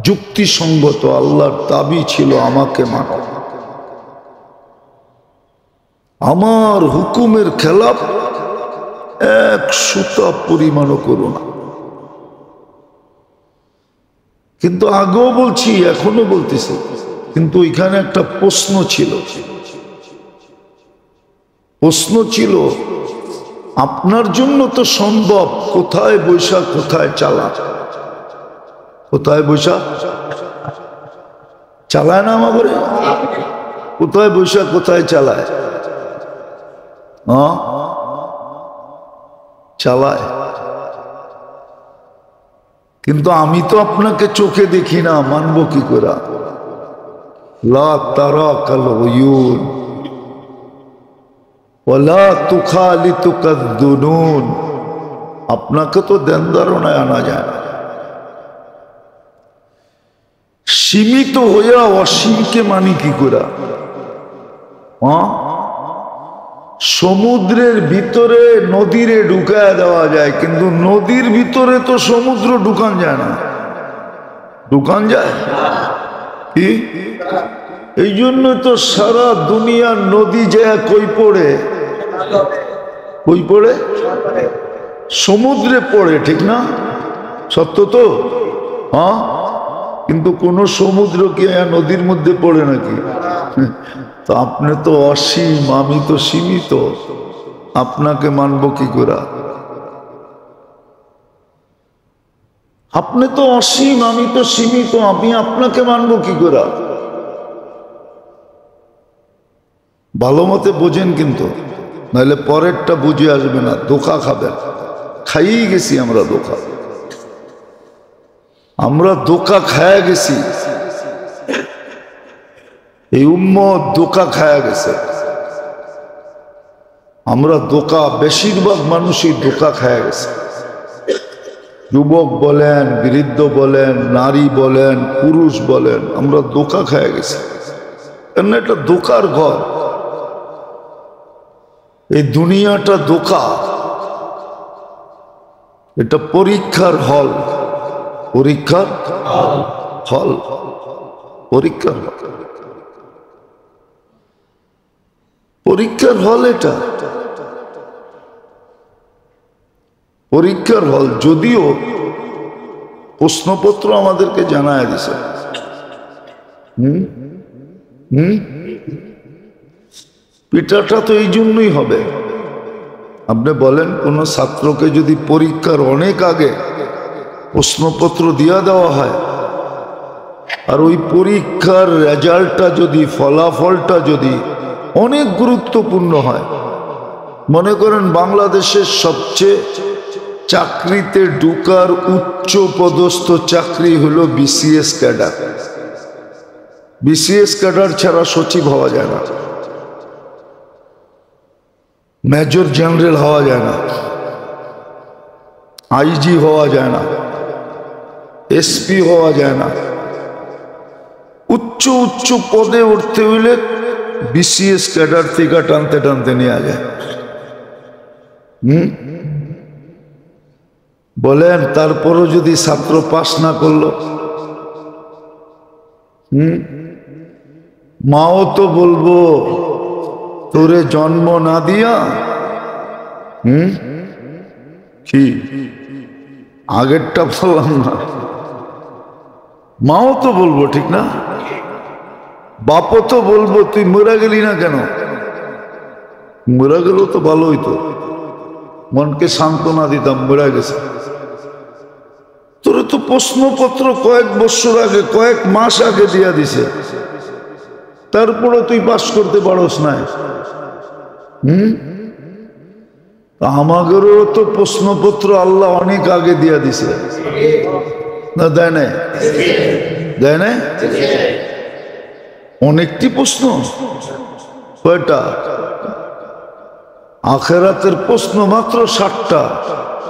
যুক্তিসঙ্গত। আল্লাহর দাবি ছিল আমাকে মানো, আমার হুকুমের খেলাফ এক সুতা পরিমাণও করো না। কিন্তু আগেও বলছি, এখনো বলতেছি, কিন্তু এখানে একটা প্রশ্ন ছিল, আপনার জন্য তো সম্ভব, কোথায় বৈশা কোথায় চালা, কোথায় বৈশা চালায় না আমাদের? কোথায় বৈশাখ কোথায় চালায়? চালায়। কিন্তু আমি তো আপনাকে চোখে দেখি না, মানবো কি করে? লা তারাকাল উয়ুন ওয়ালা তুখালিতুকাদ দুনুন। আপনাকে তো ধ্যান ধারণায় আনা যায় না। সীমিত হইয়া অসীমকে মানি কি করে? সমুদ্রের ভিতরে নদীরে ঢুকায় দেওয়া যায়, কিন্তু নদীর ভিতরে তো সমুদ্র ঢুকান যায় না। ঢুকান যায় কি? এই জন্য তো সারা দুনিয়ার নদী যায় কই পড়ে? কই পড়ে? সমুদ্রে পড়ে, ঠিক না? সত্য তো? কিন্তু কোন সমুদ্র কি নদীর মধ্যে পড়ে নাকি? তো আপনি তো অসীম, আমি তো সীমিত, আপনাকে মানব কি করে? আপনি তো অসীম, আমি তো সীমিত, আমি আপনাকে মানব কি করে? ভালো মতে বোঝেন কিন্তু, নাহলে পরেরটা বুঝে আসবে না, ধোঁকা খাবেন। খাইয়ে গেছি আমরা ধোঁকা, আমরা ধোঁকা খায়া গেছি। এই উম্মত ধোঁকা খায়া গেছে। আমরা ধোঁকা, বেশিরভাগ মানুষই ধোঁকা খায়া গেছে। যুবক বলেন, বৃদ্ধ বলেন, নারী বলেন, পুরুষ বলেন, আমরা ধোঁকা খায়া গেছি। কেন? এটা ধোঁকার ঘর, এই দুনিয়াটা ধোঁকা, এটা পরীক্ষার হল। পরীক্ষার হল, পরীক্ষার হল, পরীক্ষার হল। এটা পরীক্ষার হল। যদিও প্রশ্নপত্র আমাদেরকে জানায় দিছে। পিটাটা তো এই জন্যই হবে। আপনি বলেন, কোন ছাত্রকে যদি পরীক্ষার অনেক আগে প্রশ্নপত্র দিয়া দেওয়া হয়, আর ওই পরীক্ষার রেজাল্টটা যদি, ফলাফলটা যদি অনেক গুরুত্বপূর্ণ হয়, মনে করেন বাংলাদেশের সবচেয়ে চাকরিতে ঢুকার উচ্চ পদস্থ চাকরি হলো বিসিএস ক্যাডার। বিসিএস ক্যাডার ছাড়া সচিব হওয়া যায় না, মেজর জেনারেল হওয়া যায় না, আইজি হওয়া যায় না, এসপি হওয়া যায় না। উচ্চ উচ্চ পদে উঠতে হইলে বিসিএস ক্যাডার থেকে টানতে টানতে নেওয়া যায়। বলেন, তারপরও যদি ছাত্র পাস না করলো, মাও তো বলবো, তোরে জন্ম না দিয়া কি আগেরটা বললাম না, মাও তো বলবো, ঠিক না? বাপও তো বলবো, তুই মরে গেলি না কেন? মরে গেল তো ভালো হইতো, মনকে সান্ত্বনা দিতাম, মরে গেছে। তোরে তো প্রশ্নপত্র কয়েক বছর আগে, কয়েক মাস আগে দিয়া দিছে, তারপরে তুই পাস করতে পারস না। আমাদেরও তো প্রশ্নপত্র আল্লাহ অনেক আগে দিয়া দিছে, না দেয় নাই? দেয় নাই? অনেকটি প্রশ্ন। কয়টা? আখেরাতের প্রশ্ন মাত্র 60টা।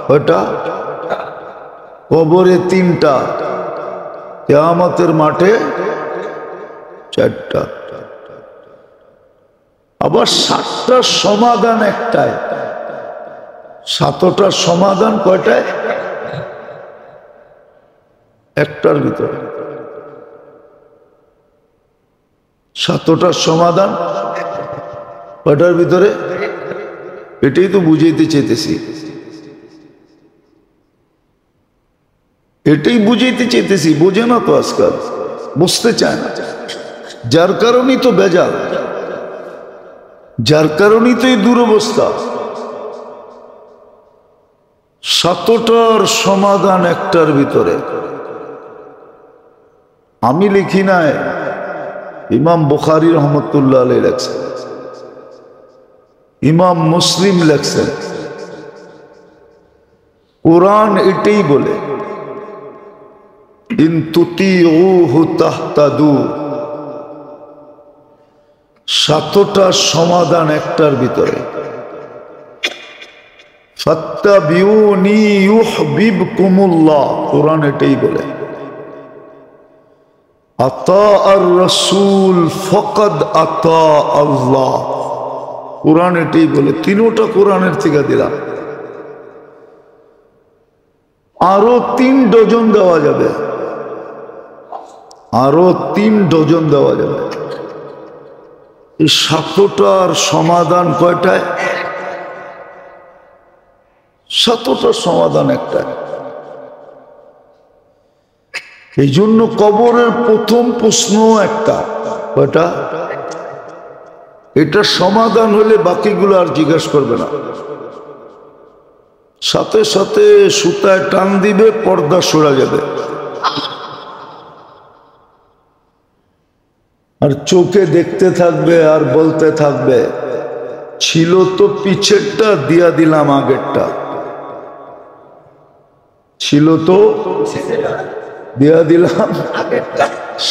কয়টা? কবরে 3টা, কিয়ামতের মাঠে 4টা। আবার 7টার সমাধান একটাই। 7টার সমাধান কয়টায়? একটার ভিতরে। 7টার সমাধান কয়টার ভিতরে? এটাই তো বুঝাইতে চাইতেছি, এটাই বুঝাইতে চাইতেছি। বোঝে না তো আজকাল, বুঝতে চায় না, যার কারণেই তো বেজাল, যার কারণেই তো এই দুরবস্থা। 7টার সমাধান একটার ভিতরে। আমি লিখি নাই, ইমাম বুখারী রহমতুল্লাহ আলাইহি লেখছেন, ইমাম মুসলিম লেখছেন, কুরআন এটাই বলে, ইন তুতিউহু তাহতাদু। 7টা সমাধান একটার ভিতরে। ফাত্তাবিউনি ইউহবিবকুমুল্লাহ, কুরআন এটাই বলে। আতা আর রাসূল ফাকাদ আতা আল্লাহ, কুরআন এটাই বলে। 3টা কোরআনের থেকে দিলাম, আরো 3 ডজন দেওয়া যাবে, আরো 3 ডজন দেওয়া যাবে। এই 7টার সমাধান কয়টায়? 7টার সমাধান একটাই। এই জন্য কবরের প্রথম প্রশ্ন একটা, কয়টা? এটার সমাধান হলে বাকিগুলো আর জিজ্ঞাসা করবে না, সাথে সাথে সুতায় টান দিবে, পর্দা সরা যাবে। আর চোখে দেখতে থাকবে আর বলতে থাকবে, ছিল তো পিছেরটা, দিয়া দিলাম আগেরটা। ছিল তো দিয়া দিলাম,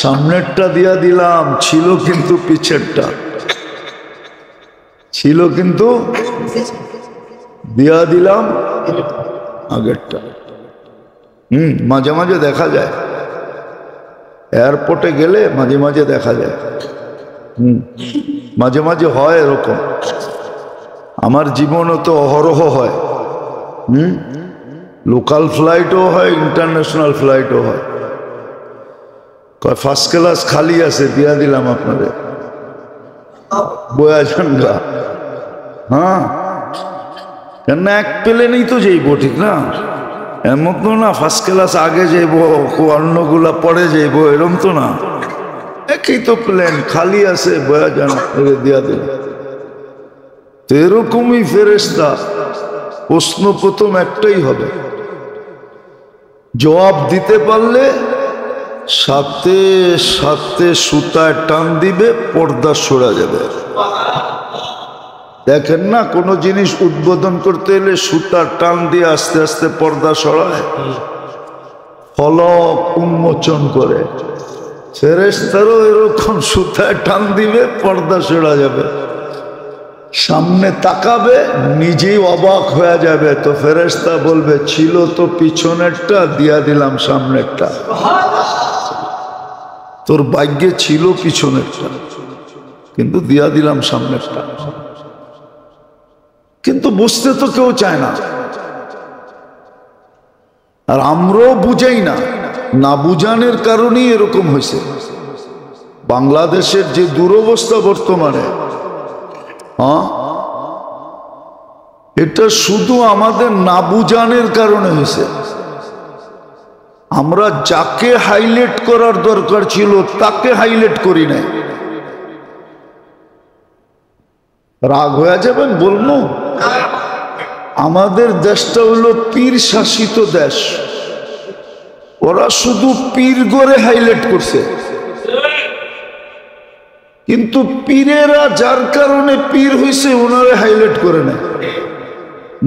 সামনেরটা দিয়া দিলাম, ছিল কিন্তু পিছেরটা, ছিল কিন্তু দিয়া দিলাম আগেরটা। মাঝে মাঝে দেখা যায়, এয়ারপোর্টে গেলে মাঝে মাঝে দেখা যায়, মাঝে মাঝে হয় এরকম। আমার জীবনও তো অহরহ হয়, লোকাল ফ্লাইটও হয়, ইন্টারন্যাশনাল ফ্লাইটও হয়। ফার্স্ট ক্লাস খালি আছে, দিয়া দিলাম আপনাদের, বয়া ঝান্ডা। হ্যাঁ, কেন এক প্লেনেই তো যাইব, ঠিক না? এমন তো না ফার্স্ট ক্লাস আগে যাইব, অন্যগুলা পরে যাইব, এরম তো না। একই তো প্লেন, খালি আছে, বয়া যান, দিয়া দিল। তো এরকমই ফেরেশতা, প্রশ্ন প্রথম একটাই হবে, জবাব দিতে পারলে সাথে সাথে সুতায় টান দিবে, পর্দা সরা যাবে। দেখেন না, কোন জিনিস উদ্বোধন করতে এলে সুতার টান দিয়ে আস্তে আস্তে পর্দা সরায়, ফলক উন্মোচন করে। ফেরেশতারও এরকম সুতায় টান দিবে, পর্দা সরা যাবে। সামনে তাকাবে, নিজেই অবাক হয়ে যাবে। তো ফেরেশতা বলবে, ছিল তো পিছনেরটা, দিয়া দিলাম সামনেরটা। তোর ভাগ্যে ছিল পিছনেরটা, কিন্তু দিয়া দিলাম সামনেরটা। কিন্তু বুঝতে তো কেউ চায় না, আর আমরাও বুঝাই না। না বুঝানোর কারণেই এরকম হয়েছে। বাংলাদেশের যে দুরবস্থা বর্তমানে, এটা শুধু আমাদের না বুঝানোর কারণে হয়েছে। আমরা যাকে হাইলাইট করার দরকার ছিল তাকে হাইলাইট করি নাই। রাগ হয়ে যাবেন বলবো, আমাদের দেশটা হলো পীর শাসিত দেশ। ওরা শুধু পীর গড়ে হাইলাইট করছে, কিন্তু পীরেরা যার কারণে পীর হয়েছে ওনারে হাইলাইট করে নাই,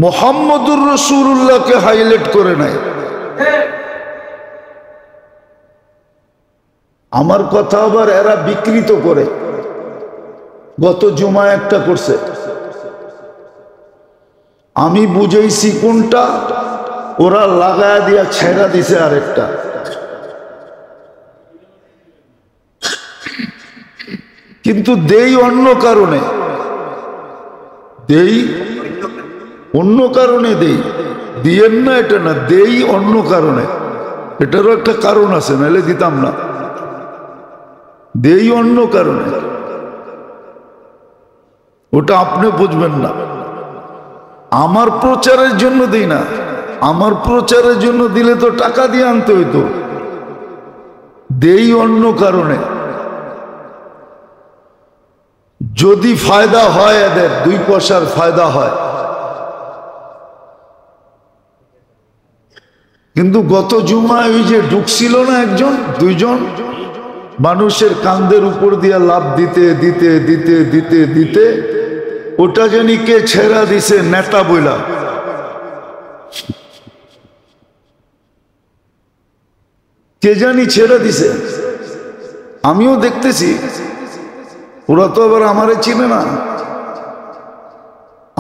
মুহাম্মদুর রাসূলুল্লাহকে হাইলাইট করে নাই। আমার কথা আবার এরা বিকৃত করে। গত জুমায় একটা করছে, আমি বুঝাইছি কোনটা, ওরা লাগায়া দিয়া ছেড়া দিছে আরেকটা। কিন্তু দেই অন্য কারণে, দেই অন্য কারণে, দেই দিয়েন না এটা না, দেই অন্য কারণে। এটারও একটা কারণ আছে, নাহলে দিতাম না। দেই অন্য কারণে, ওটা আপনি বুঝবেন না। আমার প্রচারের জন্য দিই না, আমার প্রচারের জন্য দিলে তো টাকা দিয়ে আনতে হইতো। দেই অন্য কারণে। যদি ফায়দা হয়, এদের 2 পয়সার ফায়দা হয়। কিন্তু গত জুমায় ওই যে ঢুকছিল না একজন, 2 জন, মানুষের কান্দের উপর দিয়ে লাভ দিতে দিতে দিতে দিতে দিতে ওটা জানি কে ছেড়া দিছে নেতা বইলা, কে জানি ছেড়া দিছে। আমিও দেখতেছি, ওরা তো আবার আমারে চিনে না।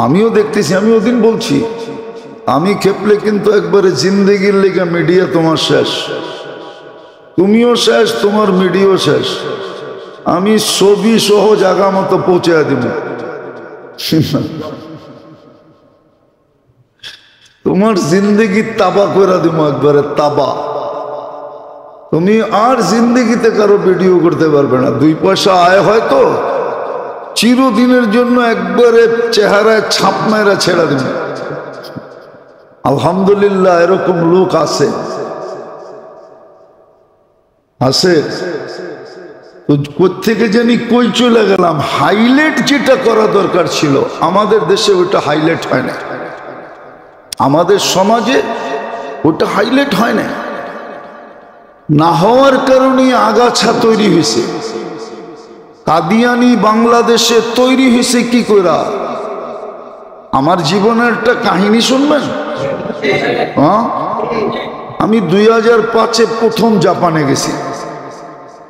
আমিও দেখতেছি, আমি ওদিন বলছি আমি খেপলে কিন্তু একবারে জিন্দেগির লেগে মিডিয়া তোমার শেষ, তুমিও শেষ, তোমার মিডিয়াও শেষ। আমি ছবি সহ জায়গা মতো পৌঁছে দিব, তোমার জিন্দেগি তাবা করে দিব একবারে তাবা। তুমি আর জিন্দেগিতে কারো ভিডিও করতে পারবে না। 2 পয়সা আয় হয়তো চিরদিনের জন্য একবারে চেহারায় ছাপ মেরা ছেড়া দিবে। আলহামদুলিল্লাহ এরকম লোক আছে, আছে। তো কোত্থেকে জানি কই চলে গেলাম। হাইলাইট যেটা করা দরকার ছিল আমাদের দেশে ওটা হাইলাইট হয় না, আমাদের সমাজে ওটা হাইলাইট হয় না। না হওয়ার কারণে আগাছা তৈরি হয়েছে। কাদিয়ানি বাংলাদেশে তৈরি হয়েছে কি করে? আমার জীবনের একটা কাহিনী শুনবেন। হ্যাঁ, আমি 2005-এ প্রথম জাপানে গেছি,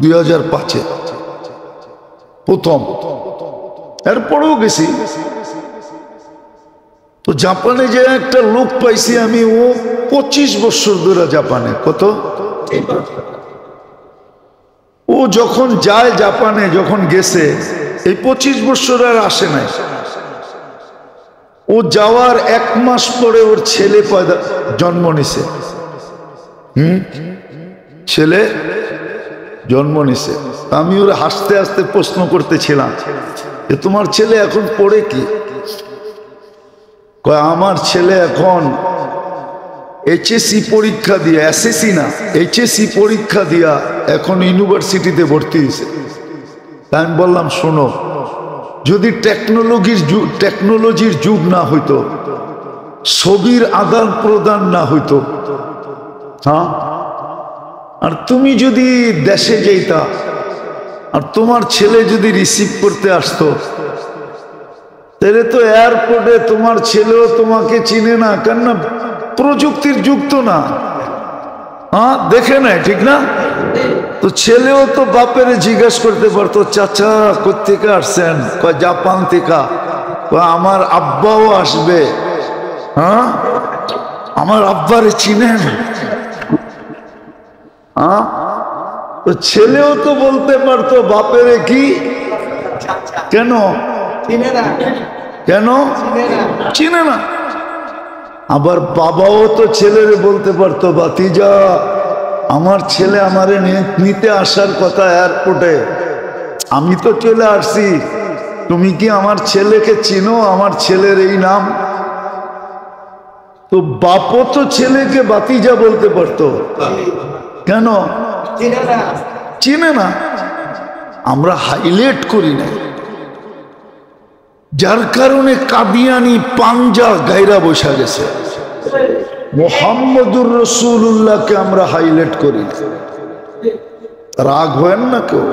2005-এ প্রথম, এরপরেও গেছি। তো জাপানে যে একটা লোক পাইছি আমি, ও 25 বছর ধরে জাপানে। কত? ও যখন যায় জাপানে, যখন গেছে এই 25 বছর আর আসে নাই। ও যাওয়ার 1 মাস পরে ওর ছেলে জন্ম নিছে। ছেলে জন্ম নিছে। আমি ওর হাসতে হাসতে প্রশ্ন করতেছিলাম যে তোমার ছেলে এখন পড়ে কি? কয় আমার ছেলে এখন এইচএসসি পরীক্ষা দিয়া, এসএসসি না এইচএসসি পরীক্ষা দিয়া এখন ইউনিভার্সিটিতে ভর্তি হয়েছে। তাই আমি বললাম শোনো, যদি টেকনোলজির যুগ না হইতো, ছবির আদান প্রদান না হইতো, হ্যাঁ, আর তুমি যদি দেশে যেতা আর তোমার ছেলে যদি রিসিভ করতে আসতো, তাহলে তো এয়ারপোর্টে তোমার ছেলেও তোমাকে চিনে না, কেননা প্রযুক্তির যুগ তো না, হ্যাঁ, দেখে নাই, ঠিক না? তো ছেলেও তো বাপের জিজ্ঞেস করতে পারতো চাচা কোত্থেকে আসছেন? কয় জাপান থেকে। আমার আব্বাও আসবে, হ্যাঁ, আমার আব্বারে চিনেন? হ্যাঁ, তো ছেলেও তো বলতে পারতো বাপেরে কি, কেন কেন চিনে না। আবার বাবাও তো ছেলেরে বলতে পারতো ভাতিজা আমার ছেলে আমারে নিতে আসার কথা এয়ারপোর্টে, আমি তো চলে আসছি, তুমি কি আমার ছেলেকে চিনো? আমার ছেলের এই নাম। তো বাপও তো ছেলেকে ভাতিজা বলতে পারতো, কেন চিনে না? আমরা হাইলাইট করি না, যার কারণে কাদিয়ানি পাঞ্জা গায়রা বসা গেছে। মুহাম্মদুর রাসূলুল্লাহকে আমরা হাইলাইট করি না। রাগ হয় না কেউ।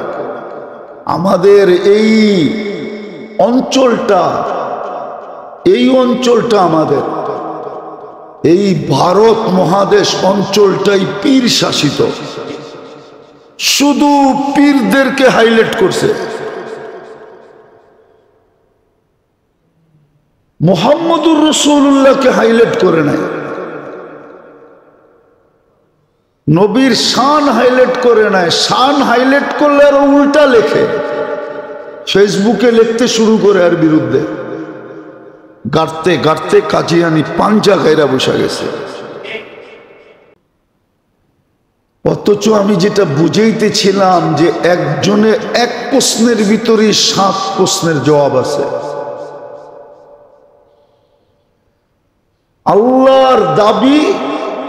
আমাদের এই অঞ্চলটা আমাদের এই ভারত মহাদেশ অঞ্চলটাই পীর শাসিত, শুধু পীরদেরকে হাইলাইট করছে। মুহাম্মদুর রাসূলুল্লাহকে হাইলাইট করে নাই, নবীর শান হাইলাইট করে নাই। শান হাইলাইট করলে আর উল্টা লেখে, ফেসবুকে লিখতে শুরু করে আর বিরুদ্ধে, গাড়তে গাড়তে কাজিয়ানি পাঞ্জা গায়রা বসা গেছে। অথচ আমি যেটা বুঝাইতেছিলাম যে একজনে এক প্রশ্নের ভিতরে 7 প্রশ্নের জবাব আছে। আল্লাহর দাবি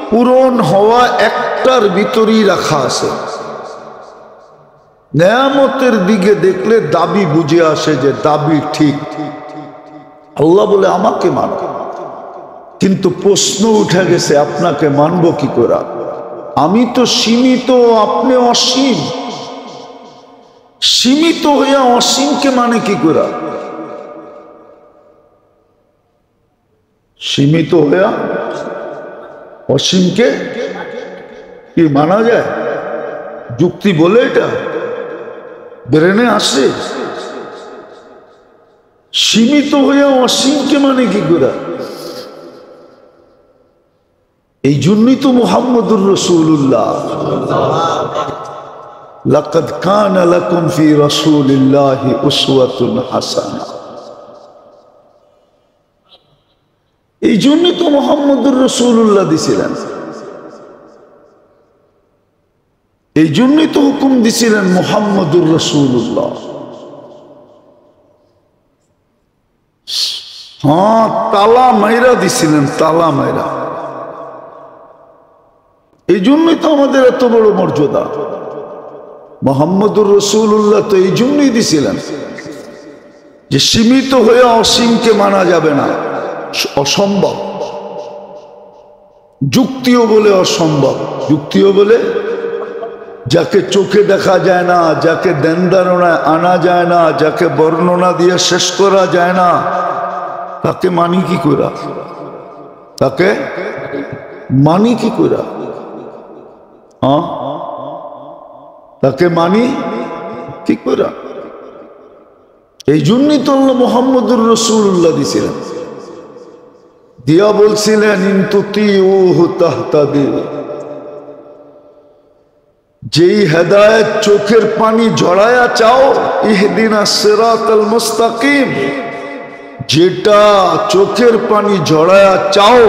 পূরণ হওয়া একটার ভিতরেই রাখা আছে। নেয়ামতের দিকে দেখলে দাবি বুঝে আসে যে দাবি ঠিক। আল্লাহ বলে আমাকে মানো, কিন্তু প্রশ্ন উঠে গেছে আপনাকে মানবো কি করে? আমি তো সীমিত, আপনি অসীম। সীমিত হইয়া অসীমকে মানে কি করে? সীমিত হইয়া অসীমকে কি মানা যায়? যুক্তি বলে এটা ব্রেনে আসে? সীমিত হইয়া অসীমকে মানে কি করে? এই জন্যই তো মুহাম্মদুর রাসূলুল্লাহ লাকাদ কানা লাকুম ফি রাসূলিল্লাহি উসওয়াতুন হাসানাহ। এই জন্যই তো মুহাম্মদুর রাসূলুল্লাহ দিছিলেন, এই জন্যই তো হুকুম দিছিলেন মুহাম্মদুর রাসূলুল্লাহ। হ্যাঁ, তালা মাইরা দিছিলেন, তালা মাইরা। এই জন্যই তো আমাদের এত বড় মর্যাদা। মুহাম্মদুর রাসূলুল্লাহ তো এই জন্যই দিছিলেন যে সীমিত হয়ে অসীমকে মানা যাবে না, অসম্ভব। যুক্তিও বলে অসম্ভব, যুক্তিও বলে যাকে চোখে দেখা যায় না, যাকে ধ্যান ধারণায় আনা যায় না, যাকে বর্ণনা দিয়ে শেষ করা যায় না, তাকে মানি কি করা? তাকে মানি কি করা? তাকে মানি কি করা? এই জন্যই তো আল্লাহ মুহাম্মদুর রাসূলুল্লাহ দিছিলেন, দিয়া বলছিলেন ইন তুতিউহু তাহতাদু। যেই হেদায়েত চোখের পানি ঝরায়া চাও, ইহদিনাস সিরাতাল মুস্তাকিম, যেটা চোখের পানি ঝরায়া চাও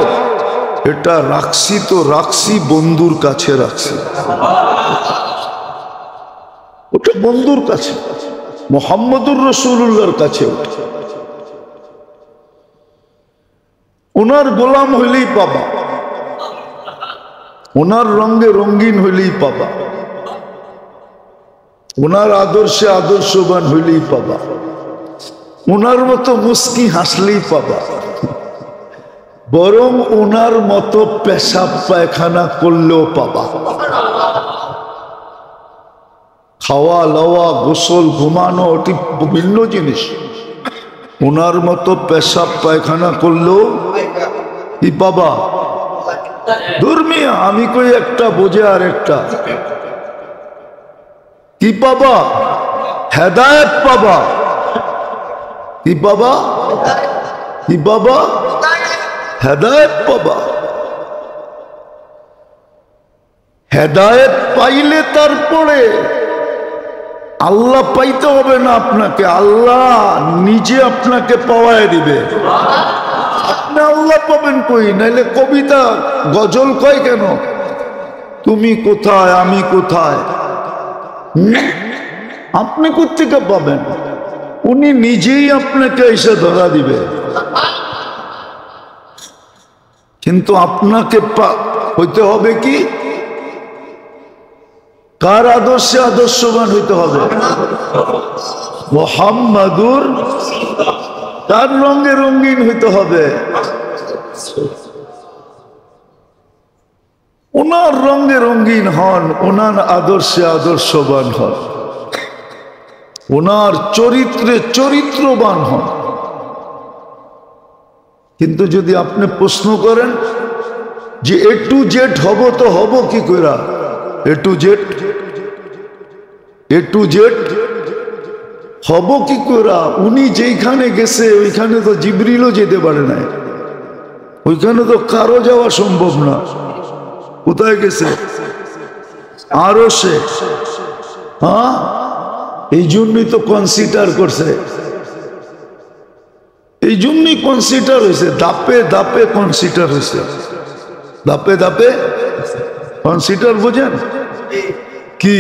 এটা রাখছি তো রাখছি, বন্ধুর কাছে রাখছি, ওটা বন্ধুর কাছে, মুহাম্মদুর রাসূলুল্লাহর কাছে। ওনার গোলাম হইলেই পাবা, ওনার রঙে রঙিন হইলেই পাবা, ওনার আদর্শে আদর্শবান হইলেই পাবা, ওনার মতো মুস্কি হাসলেই পাবা, বরং ওনার মতো পেশাব পায়খানা করলেও পাবা। খাওয়া লওয়া গোসল ঘুমানো ওটি ভিন্ন জিনিস, ওনার মতো পেশাব পায়খানা করলেও কি পাবা? ধর্মিয়া আমি কই একটা বোঝে আর একটা কি পাবা? হেদায়েত পাবা। কি পাবা? কি পাবা? হেদায়েত পাবা। হেদায়েত পাইলে তারপরে আল্লাহ পাইতে হবে না আপনাকে, আল্লাহ নিজে আপনাকে পাওয়ায় দিবে। আপনি আল্লাহ পাবেন কই? নাইলে কবিতা গজল কয় কেন? তুমি কোথায় আমি কোথায়, আপনি কোত্থেকে পাবেন? উনি নিজেই আপনাকে এসে ধরা দিবে। কিন্তু আপনাকে হইতে হবে কি? কার আদর্শে আদর্শবান হইতে হবে? মুহাম্মাদুর, তার রঙে রঙিন হইতে হবে, ওনার রঙে রঙিন হন, ওনার আদর্শে আদর্শবান হন, ওনার চরিত্রে চরিত্রবান হন। কিন্তু যদি আপনি প্রশ্ন করেন যে এ টু জেড হব, তো হব কি করে? এ to Z, A to Z হব কি করে? উনি যেইখানে গেছে ওইখানে তো জিবরিলও যেতে পারে না, ওইখানে তো কারো যাওয়া সম্ভব না। কোথায় গেছে? আরো সে, হ্যাঁ, এই জন্যই তো কনসিডার করছে, এই জন্যই কনসিডার হয়েছে, দাপে দাপে কনসিডার হয়েছে, দাপে দাপে কনসিডার। বোঝেন কি?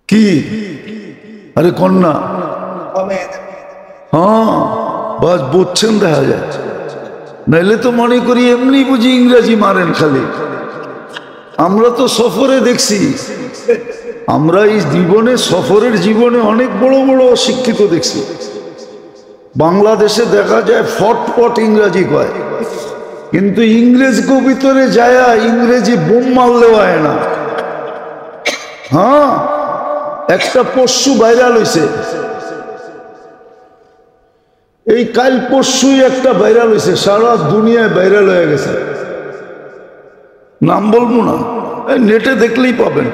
কি? আরে কন্যা, হ্যাঁ বাস বুঝছেন, দেখা যায়। নাইলে তো মনে করি এমনি বুঝি ইংরেজি মারেন খালি। আমরা তো সফরে দেখছি, আমরা এই জীবনে সফরের জীবনে অনেক বড় বড় অশিক্ষিত দেখছি। বাংলাদেশে দেখা যায় ফটফট ইংরেজি কয়, কিন্তু ইংরেজ ভিতরে যায় ইংরেজি বোম মারলেও হয় না। হ্যাঁ, একটা পরশু ভাইরাল হয়েছে, এই কাল পরশুই একটা ভাইরাল হয়েছে, সারা দুনিয়ায় ভাইরাল হয়ে গেছে। নাম বলবো না, নেটে দেখলেই পাবেন।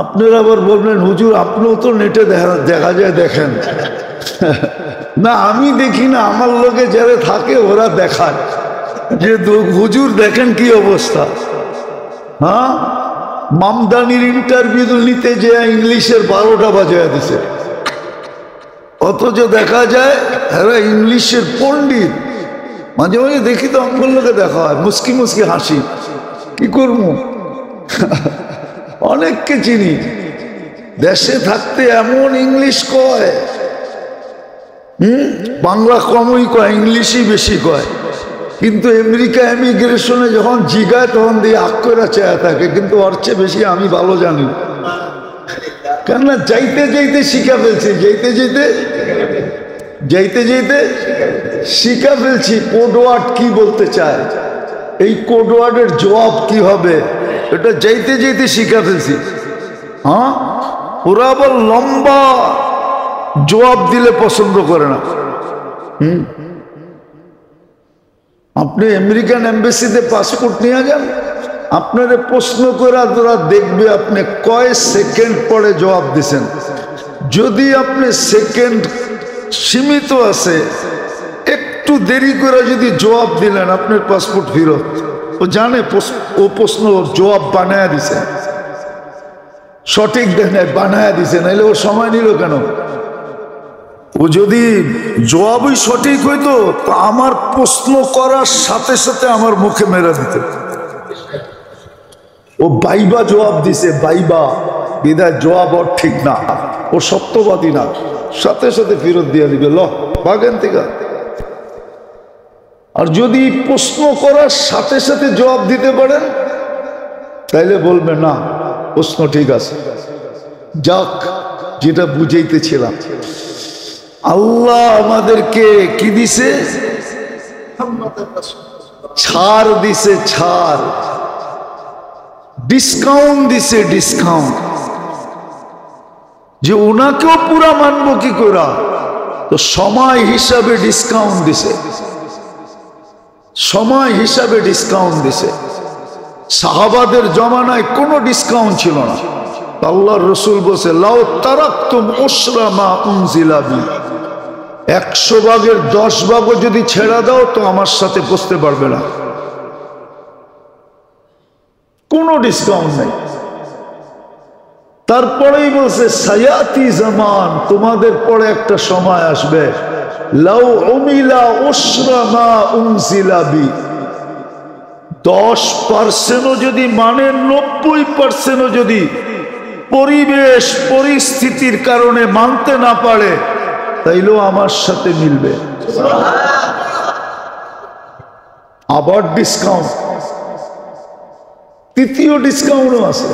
আপনারা আবার বলবেন হুজুর আপনিও তো নেটে দেখা যায়, দেখেন। না আমি দেখি না, আমার লোকে যারা থাকে ওরা দেখায় যে হুজুর দেখেন কি অবস্থা। হ্যাঁ, মামদানির ইন্টারভিউ নিতে যে ইংলিশের 12টা বাজায় দিছে, অথচ দেখা যায় এরা ইংলিশের পণ্ডিত। মাঝে মাঝে দেখি তো আমার লোকে দেখা হয়, মুস্কি মুস্কি হাসি, কি করবো। অনেককে চিনি দেশে থাকতে এমন ইংলিশ কয়, বাংলা কমই কয়, ইংলিশই বেশি কয়। কিন্তু আমেরিকা ইমিগ্রেশনে যখন জিগায় তখন দিয়ে আক্করা চেয়ে থাকে, কিন্তু ওর চেয়ে বেশি আমি ভালো জানি। কেননা যাইতে যাইতে শিখা ফেলছি, যাইতে যাইতে শিখা ফেলছি কোড ওয়ার্ড কি বলতে চায়, এই কোড ওয়ার্ডের জবাব কি হবে, এটা যাইতে যাইতে শিখা ফেলছি। হ্যাঁ, ওরা আবার লম্বা জবাব দিলে পছন্দ করে না। আপনি আমেরিকান এম্বাসিতে পাসপোর্ট নিয়ে যান, আপনারে প্রশ্ন করে তোরা দেখবে আপনি কয় সেকেন্ড পরে জবাব দিছেন। যদি আপনি সেকেন্ড সীমিত আছে, একটু দেরি করে যদি জবাব দিলেন আপনার পাসপোর্ট ফেরত। ও জানে ও প্রশ্ন জবাব বানায়া দিছে, সঠিক দেখ নাই, বানায়া দিছে, নাইলে ওর সময় নিল কেন? ও যদি জবাবই সঠিক হইতো তো আমার প্রশ্ন করার সাথে সাথে আমার মুখে মেরে দিত। ও বাইবা জবাব দিছে, বাইবা বিদায় জবাব ওর ঠিক না, ও সত্যবাদী না, সাথে সাথে ফেরত দিয়ে দিবে, ল বাগেন থেকে। আর যদি প্রশ্ন করার সাথে সাথে জবাব দিতে পারেন তাইলে বলবে না প্রশ্ন ঠিক আছে। যাক, যেটা বুঝাইতেছিলাম, আল্লাহ আমাদেরকে কি দিছে? ছাড় দিছে, ছাড়, ডিসকাউন্ট দিছে, ডিসকাউন্ট। যে ওনাকেও পুরা মানবো কি করা, তো সময় হিসাবে ডিসকাউন্ট দিছে, সময় হিসাবে ডিসকাউন্ট দিছে। সাহাবাদের জমানায় কোনো ডিসকাউন্ট ছিল না। আল্লাহর রসুল বলছে লাউ তারাকতুম উশরা মা উনজিলা বি, 100 ভাগের 10 ভাগও যদি ছেড়া দাও তো আমার সাথে বসতে পারবে না, কোনো ডিসকাউন্ট নেই। তারপরেই বলছে সায়াতি জামান, তোমাদের পরে একটা সময় আসবে, লাউ উমিলা উশরা মা উনজিলা বি, 10% যদি মানে 90% যদি পরিবেশ পরিস্থিতির কারণে মানতে না পারে তাইলেও আমার সাথে মিলবে। আবার ডিসকাউন্ট, তৃতীয় ডিসকাউন্টও আছে।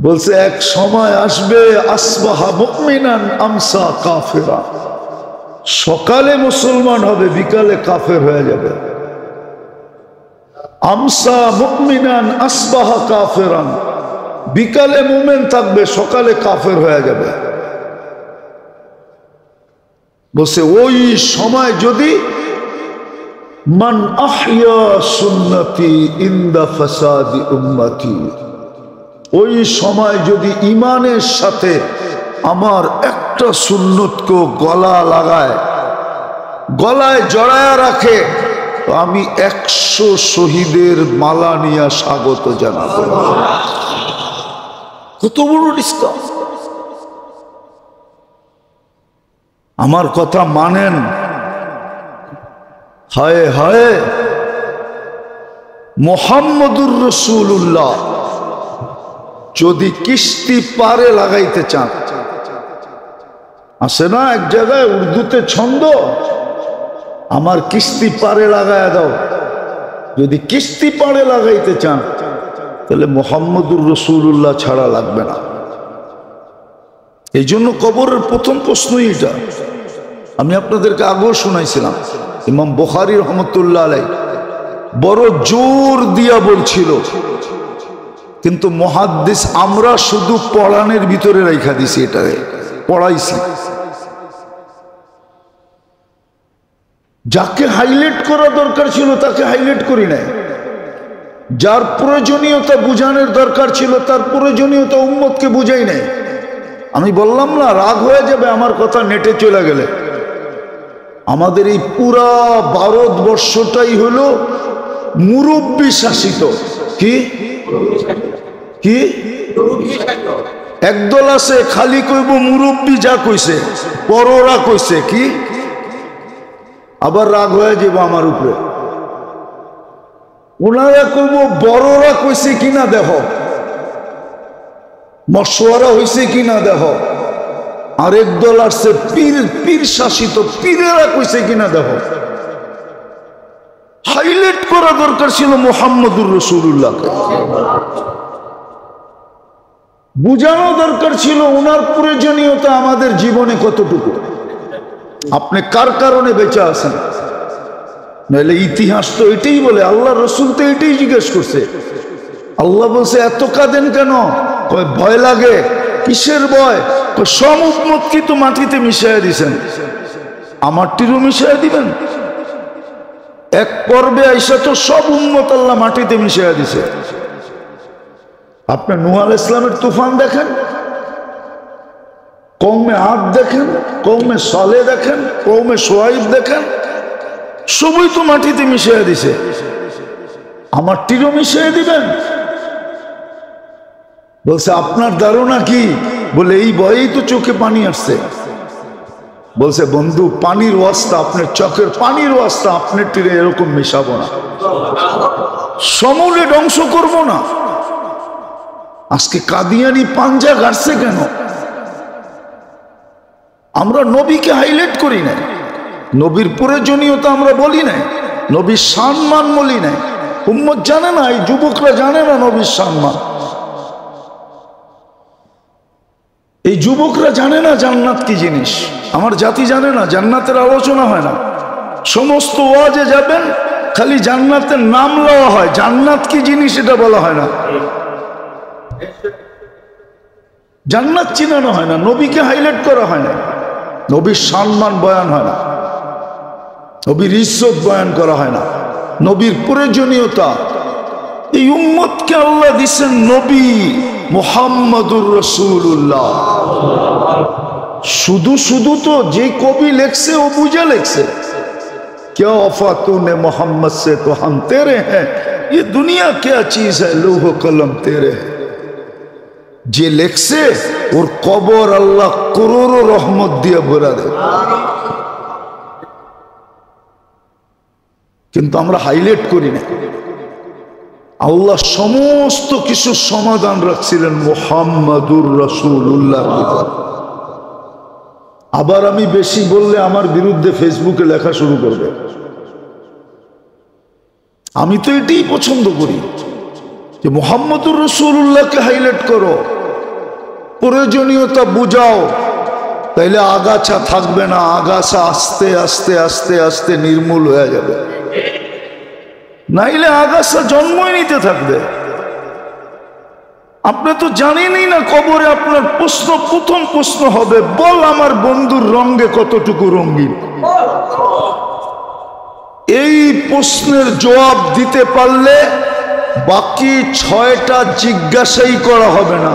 বলছে এক সময় আসবে আসবাহা মুমিনান আমসা কাফেরা, সকালে মুসলমান হবে বিকালে কাফের হয়ে যাবে। আমসা মুমিনান আসবাহা কাফেরান, বিকালে মুমিন থাকবে সকালে কাফের হয়ে যাবে। বলছে ওই সময় যদি মান আহইয়া সুন্নতি ইনদা ফাসাদি উম্মতি, ওই সময় যদি ইমানের সাথে আমার একটা সুন্নতকে গলা লাগায়, গলায় জড়ায়া রাখে, তো আমি 100 শহীদের মালা নিয়ে স্বাগত জানাবো। কত বড় ডিসকাউন্ট! আমার কথা মানেন? হায় হায়, মুহাম্মদুর রাসূলুল্লাহ যদি কিস্তি পারে লাগাইতে চান, আছে না এক জায়গায় উর্দুতে ছন্দ, আমার কিস্তি পারে লাগায় দাও। যদি কিস্তি পারে লাগাইতে চান তাহলে মুহাম্মদুর রাসূলুল্লাহ ছাড়া লাগবে না। এই জন্য কবরের প্রথম প্রশ্নই এটা। আমি আপনাদেরকে আগেও শোনাইছিলাম, ইমাম বুখারী রাহমাতুল্লাহ আলাইহি বড় জোর দিয়া বলছিল কিন্তু মুহাদ্দিস আমরা শুধু পড়ানোর ভিতরে রেখা দিছি, এটারে পড়াইছি। যাকে হাইলাইট করা দরকার ছিল তাকে হাইলাইট করি নাই, যার প্রয়োজনীয়তা বুঝানোর দরকার ছিল তার প্রয়োজনীয়তা উম্মতকে বুঝাই নাই। আমি বললাম না, রাগ হয়ে যাবে আমার কথা নেটে চলে গেলে। আমাদের এই পুরা ভারতবর্ষটাই হলো মুরব্বী শাসিত। কি কি একদল আছে খালি কইব মুরব্বী যা কইছে, বড়রা কইছে কি, আবার রাগ হয়ে যাব আমার উপরে। ওনারা কইব বড়রা কইছে কিনা দেখো, মশওয়ারা হইছে কিনা দেখো। আরেক দল আসছে পীর, পীর শাসিত, পীরেরা কইছে কিনা দেখো। হাইলাইট করা দরকার ছিল মুহাম্মদুর রাসূলুল্লাহকে, বুঝানো দরকার ছিল ওনার প্রয়োজনীয়তা আমাদের জীবনে কতটুকু। আপনি কার কারণে বেঁচে আছেন? নাহলে ইতিহাস তো এটাই বলে, আল্লাহ রসুল তো এটাই জিজ্ঞেস করছে। আল্লাহ বলছে এত কাঁদেন কেন? ভয় লাগে। কিসের ভয়? সব উম্মত কি তো মাটিতে মিশাইয়া দিছেন, আমারটিরও মিশাইয়া দিবেন? এক পর্বে আইসা তো সব উম্মত আল্লাহ মাটিতে মিশাইয়া দিছে। আপনি নূহ আলাইহিস সালামের তুফান দেখেন, কওমে আদ দেখেন, কওমে সালেহ দেখেন, কওমে শুআইব দেখেন, সবই তো মাটিতে মিশিয়ে দিছে। আমার তীরও মিশিয়ে দিবেন? বলছে আপনার ধারণা কি? বলে এই ভয়েই তো চোখে পানি আসছে। বলছে বন্ধু, পানির ওয়াস্তা, আপনার চোখের পানির ওয়াস্তা আপনার তীরে এরকম মিশাবো না, সমূলে ধ্বংস করব না। আজকে কাদিয়ানি পাঞ্জা গাড়ছে কেন? আমরা নবীকে হাইলাইট করি নাই, নবীর প্রয়োজনীয়তা আমরা বলি নাই, নবীর সম্মান বলি নাই। উম্মত জানে না, এই যুবকরা জানে না নবীর সম্মান। এই যুবকরা জানে না জান্নাত কি জিনিস। আমার জাতি জানে না, জান্নাতের আলোচনা হয় না। সমস্ত ওয়াজে যাবেন খালি জান্নাতের নাম লওয়া হয়, জান্নাত কি জিনিস এটা বলা হয় না, জান্নাত চিনানো হয় না, নবীকে হাইলাইট করা হয় না, নবীর সম্মান বয়ান হয় না, নবীর ইজ্জত বয়ান করা হয় না, নবীর প্রয়োজনীয়তা। এই উম্মতকে আল্লাহ দিচ্ছেন নবী মুহাম্মদুর রাসূলুল্লাহ। শুধু শুধু তো যে কবি লেখছে ও বুঝে লেখছে, क्या वफा तूने मोहम्मद से तो हम तेरे हैं, ये दुनिया क्या चीज है, लौह कलम तेरे है। যে লেখছে ওর কবর আল্লাহ করোড় রহমত দিয়ে ভরা দেয়। কিন্তু আমরা হাইলাইট করি না। আল্লাহ সমস্ত কিছু সমাধান রাখছিলেন মুহাম্মাদুর রাসূলুল্লাহ। আবার আমি বেশি বললে আমার বিরুদ্ধে ফেসবুকে লেখা শুরু করবে। আমি তো এটাই পছন্দ করি যে মুহাম্মাদুর রাসূলুল্লাহকে হাইলাইট করো, প্রয়োজনীয়তা বুঝাও, তাইলে আগাছা থাকবে না। আগাছা আস্তে আস্তে আস্তে আস্তে নির্মূল হয়ে যাবে, নাইলে আগাছা জন্মই নিতে থাকবে। আপনি তো জানেনই না কবরে আপনার প্রশ্ন, প্রথম প্রশ্ন হবে, বল আমার বন্ধুর রঙে কতটুকু রঙিন। এই প্রশ্নের জবাব দিতে পারলে বাকি 6টা জিজ্ঞাসাই করা হবে না।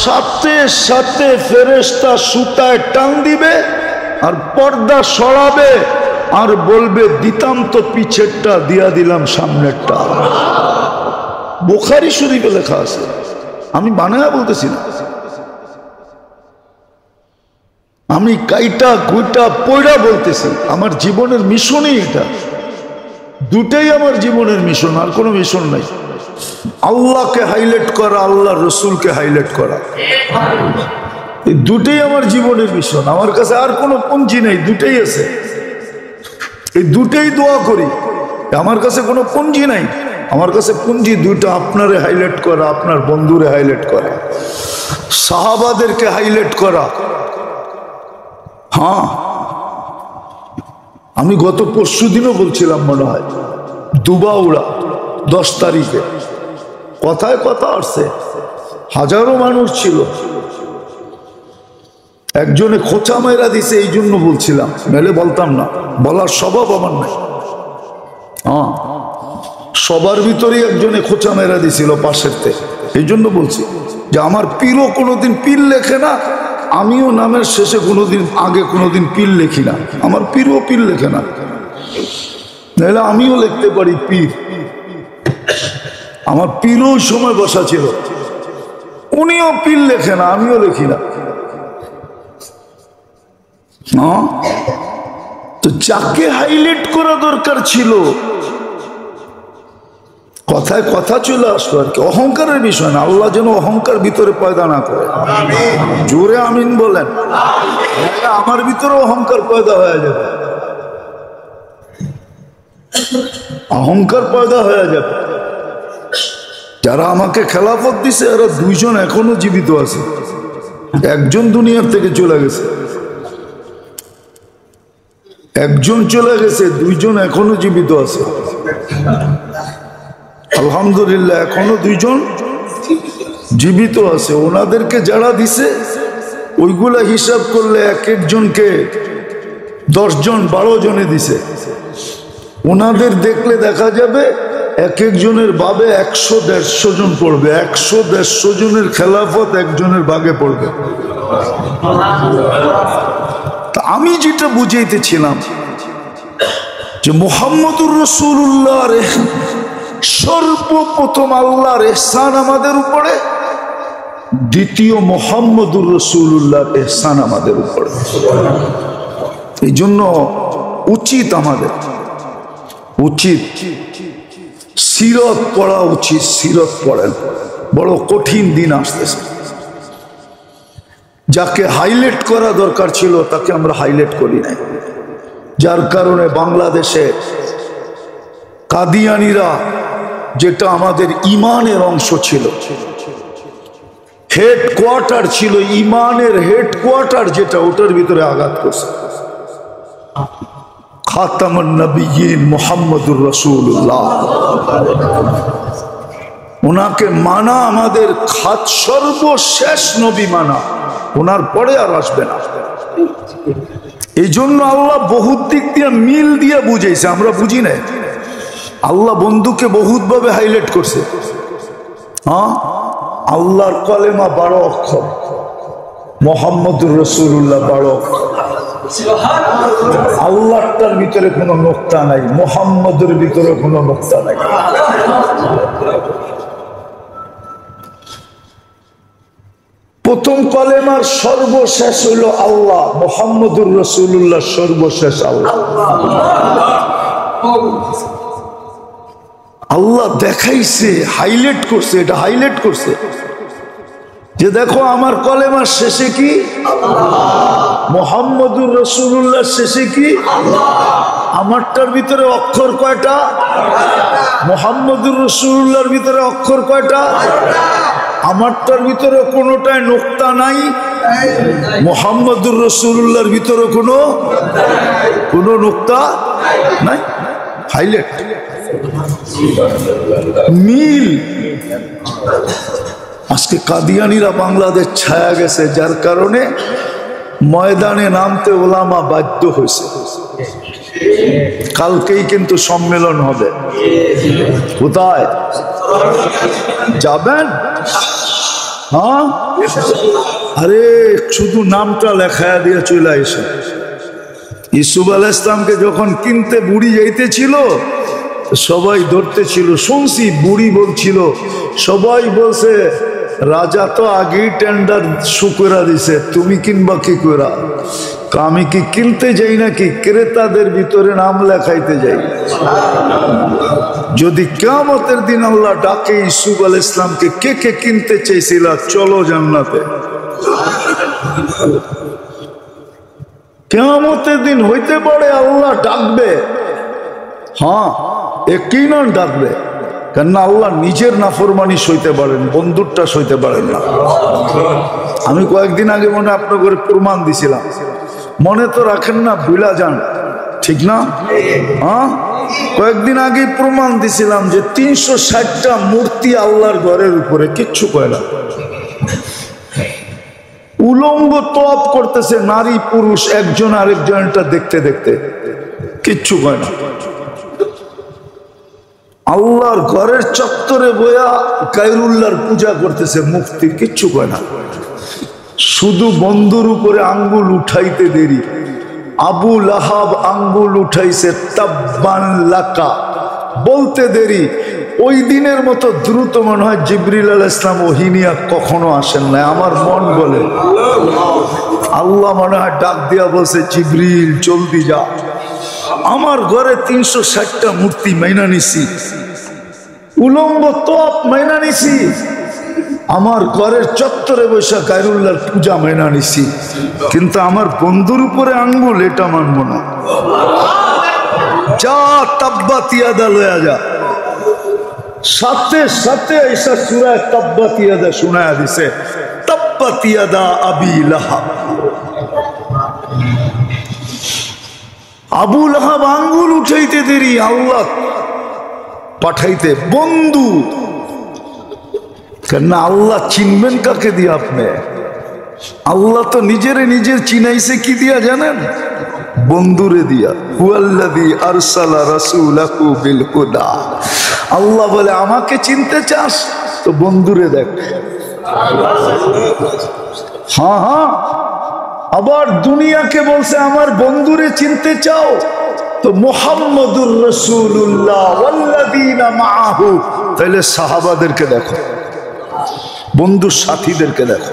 সাথে সাথে ফেরেশতা সুতায় টান দিবে আর পর্দা সরাবে আর বলবে দিতাম তো পিছেরটা, দিয়া দিলাম সামনেরটা। বুখারী শরীফে লেখা আছে, আমি বানায়া বলতেছি না। আমি কাইটা কুইটা পয়রা বলতেছি, আমার জীবনের মিশনই এটা। দুটাই আমার জীবনের মিশন, আর কোনো মিশন নাই। আল্লাহকে হাইলাইট করা, আল্লাহ রসুলকে হাইলাইট করা, এই দুটাই আমার জীবনের মিশন। আমার কাছে আর কোনো পুঁজি নেই, দুটাই আছে। এই দুটাই দোয়া করি, আমার কাছে কোনো পুঁজি নাই। আমার কাছে পুঁজি দুইটা, আপনারে হাইলাইট করা, আপনার বন্ধুরে হাইলাইট করা, সাহাবাদেরকে হাইলাইট করা। হ্যাঁ, আমি গত পরশু দিনও বলছিলাম মনে হয়, দুবাউড়া 10 তারিখে কথায় কথা আসছে, হাজারো মানুষ ছিল, একজনে খোঁচা মেরা দিছে, এই জন্য বলছিলাম, মেলে বলতাম না, বলার স্বভাব আমার নাই। হ্যাঁ, সবার ভিতরেই একজনে খোঁচা মেরা দিছিল পাশের থেকে, এই জন্য বলছি যে আমার পীরও কোনোদিন পীর লেখে না, আমিও নামের শেষে কোনোদিন আগে কোনোদিন পীর লেখি না, আমার পীরও পীর লেখে না, নাহলে আমিও লিখতে পারি পীর। আমার পীরও সময় বসা ছিল, উনিও পীর লেখে না, আমিও লিখি না। তো যাকে হাইলাইট করা দরকার ছিল, কথায় কথা চলে আসলো আর কি, অহংকারের বিষয় না। আল্লাহ যেন অহংকার ভিতরে পয়দা না করে, জোরে আমিন বলেন। আমার ভিতরে অহংকার পয়দা হয়ে যাবে, অহংকার পয়দা হয়ে যাবে। যারা আমাকে খেলাফত দিছে এরা দুইজন এখনো জীবিত আছে, একজন দুনিয়ার থেকে চলে গেছে, একজন চলে গেছে, দুইজন এখনো জীবিত আছে, আলহামদুলিল্লাহ এখনো দুইজন জীবিত আছে। ওনাদেরকে যারা দিছে ওইগুলা হিসাব করলে এক একজনকে 10 জন 12 জনে দিছে। ওনাদের দেখলে দেখা যাবে এক একজনের বাবে 100-150 জন পড়বে, 100-150 জনের খেলাফত একজনের ভাগে পড়বে। তা আমি যেটা বুঝাইতেছিলাম যে মুহাম্মদুর রাসূলুল্লাহর সর্বপ্রথম আল্লাহর ইহসান আমাদের উপরে, দ্বিতীয় মুহাম্মদুর রাসূলুল্লাহর ইহসান আমাদের উপরে। এই জন্য উচিত, আমাদের উচিত সিরত পড়া উচিত। সিরত পড়েন, বড় কঠিন দিন আসতেছে। যাকে হাইলাইট করা দরকার ছিল তাকে আমরা হাইলাইট করি নাই, যার কারণে বাংলাদেশে কাদিয়ানীরা, যেটা আমাদের ইমানের অংশ ছিল, হেডকোয়ার্টার ছিল, ইমানের হেডকোয়ার্টার যেটা, ওটার ভিতরে আঘাত করছে। খাতামুন নবিয়্যিন মুহাম্মদুর রাসূলুল্লাহ, ওনাকে মানা আমাদের সর্বশেষ নবী মানা, ওনার পরে আর আসবে না। এই জন্য আল্লাহ বহুত দিক দিয়ে মিল দিয়ে বুঝাইছে, আমরা বুঝি নাই। আল্লাহ বন্ধুকে বহুত ভাবে হাইলাইট করছে। হ্যাঁ, আল্লাহর কলেমা 12 অক্ষর, মুহাম্মদুর রাসূলুল্লাহ 12 অক্ষর। আল্লাহটার ভিতরে কোনো নোক্তা নাই, মুহাম্মদের ভিতরে কোনো নোক্তা নাই। প্রথম কলেমার সর্বশেষ হইল আল্লাহ, মুহাম্মদুর রাসূলুল্লাহ সর্বশেষ আল্লাহ। আল্লাহ দেখাইছে, হাইলাইট করছে, এটা হাইলাইট করছে যে দেখো আমার কলেমার শেষে কি মুহাম্মদুর রাসূলুল্লাহ, শেষে কি আমারটার ভিতরে অক্ষর কয়টা, মুহাম্মদুর রাসূলুল্লাহর ভিতরে অক্ষর কয়টা, আমারটার ভিতরে কোনোটায় নোক্তা নাই, মুহাম্মদুর রাসূলুল্লাহর ভিতরে কোনো নোক্তা নাই, হাইলাইট, মিল। আজকে কাদিয়ানীরা বাংলাদেশ ছায়া গেছে, যার কারণে ময়দানে নামতে ওলামা বাধ্য হয়েছে। কালকেই কিন্তু সম্মেলন হবে, কোথায় যাবেন? হ্যাঁ, আরে শুধু নামটা লেখা দিয়ে চলে এসে। ইউসুফ আলাইহিস সালামকে যখন কিনতে বুড়ি যাইতেছিল, সবাই ধরতে ছিল, শুনছি বুড়ি বলছিল, সবাই বলছে রাজা তো আগেই টেন্ডার শুকরা দিছে, তুমি কিনবা কি করে? আমি কি কিনতে যাই নাকি ক্রেতাদের ভিতরে নাম লেখাইতে যাই? যদি কিয়ামতের দিন আল্লাহ ডাকে ইউসুফ আলাইহিস সালামকে, কে কে কিনতে চাইছিল চলো জান্নাতে, কিয়ামতের দিন হইতে পারে আল্লাহ ডাকবে। হ্যাঁ, একই নন ডাকবে, কেননা আল্লাহ নিজের নাফরমানি সইতে পারেন, বন্ধুরটা সইতে পারেন না। আমি কয়েকদিন আগে মনে আপনার করে প্রমাণ দিছিলাম, মনে তো রাখেন না, ভুলা যান, ঠিক না? হ্যাঁ, কয়েকদিন আগে প্রমাণ দিছিলাম যে 360টা মূর্তি আল্লাহর ঘরের উপরে, কিচ্ছু কয় না। উলঙ্গ তওয়াফ করতেছে নারী পুরুষ একজন আরেকজনটা দেখতে দেখতে, কিচ্ছু কয় না। আল্লাহর ঘরের চত্বরে বয়া গায়রুল্লাহর পূজা করতেছে মুফতি, কিচ্ছু কয় না। শুধু বন্ধুর উপরে আঙ্গুল উঠাইতে দেরি। আবু লাহাব আঙ্গুল উঠাইছে তাব্বান লাকা বলতে দেরি। ওই দিনের মতো দ্রুত মনে হয় জিবরিল আলাইহিস সালাম ওহিনিয়া কখনো আসেন না। আমার মন বলে আল্লাহ মনে হয় ডাক দিয়া বলছে, জিবরিল জলদি যা, আমার ঘরে 360টা মূর্তি মাইনা নিছি, উলঙ্গ তওয়াফ মাইনা নিছি, আমার ঘরের চত্বরে বৈশা গায়রুল্লাহর পূজা মাইনা নিছি, কিন্তু আমার বন্ধুর উপরে আঙ্গুল এটা মানবো না। যা তাব্বাত ইয়াদা লয়া যা। সাথে সাথে ऐसा সূরা তাব্বাত ইয়াদা শোনায়া দিছে, তাব্বাত ইয়াদা আবি লাহাব। আবু লাহাব আঙ্গুল উঠাইতে দেরি, আল্লাহ পাঠাইতে বন্ধু। কেন আল্লাহ চিনবেন কাকে দিয়ে? আপনি আল্লাহ তো নিজেরে নিজের চিনাইছে কি দিয়া জানেন? বন্ধুরে দিয়া। হুয়াল্লাযী আরসালা রাসূলাহু বিল হুদা। আল্লাহ বলে আমাকে চিনতে চাস তো বন্ধুরে দেখ। হ্যাঁ হ্যাঁ, আবার দুনিয়াকে বলছে আমার বন্ধুরে চিনতে চাও তো মুহাম্মাদুর রাসূলুল্লাহ ওয়াল্লাযীনা মাআহু, তাহলে সাহাবাদেরকে দেখো, বন্ধুর সাথীদেরকে দেখো।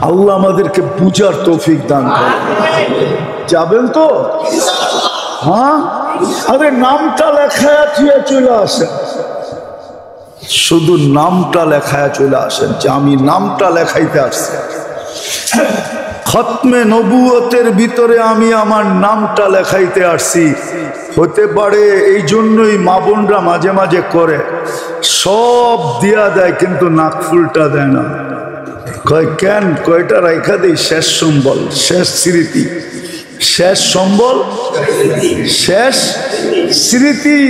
আল্লাহ আমাদেরকে বুঝার তৌফিক দান করে। যাবেন তো? হ্যাঁ, আরে নামটা লেখায়া থুয়ে চলে আসেন, শুধু নামটা লেখায়া চলে আসেন যে আমি নামটা লেখাইতে আসছি। খতমে নবুয়তের ভিতরে আমি আমার নামটা লেখাইতে আসছি। হতে পারে এই জন্যই মা বোনরা মাঝে মাঝে করে, সব দিয়া দেয় কিন্তু নাকফুলটা দেয় না। কয় কেন? কয়টা রাইখা দেই, শেষ সম্বল, শেষ স্মৃতি, শেষ সম্বল, শেষ স্মৃতি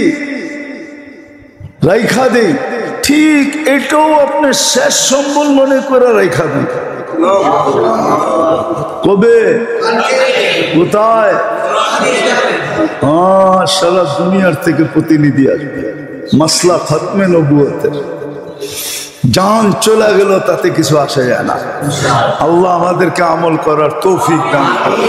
রাইখা দেই। ঠিক এটাও আপনি শেষ সম্বল মনে করে রাইখা দেন। কবে? কোথায়? সারা দুনিয়ার থেকে প্রতিনিধি আসবে। মাসলা খতমে নবুয়তের জান চলে গেল তাতে কিছু আসে যায় না। আল্লাহ আমাদেরকে আমল করার তৌফিক দান করেন।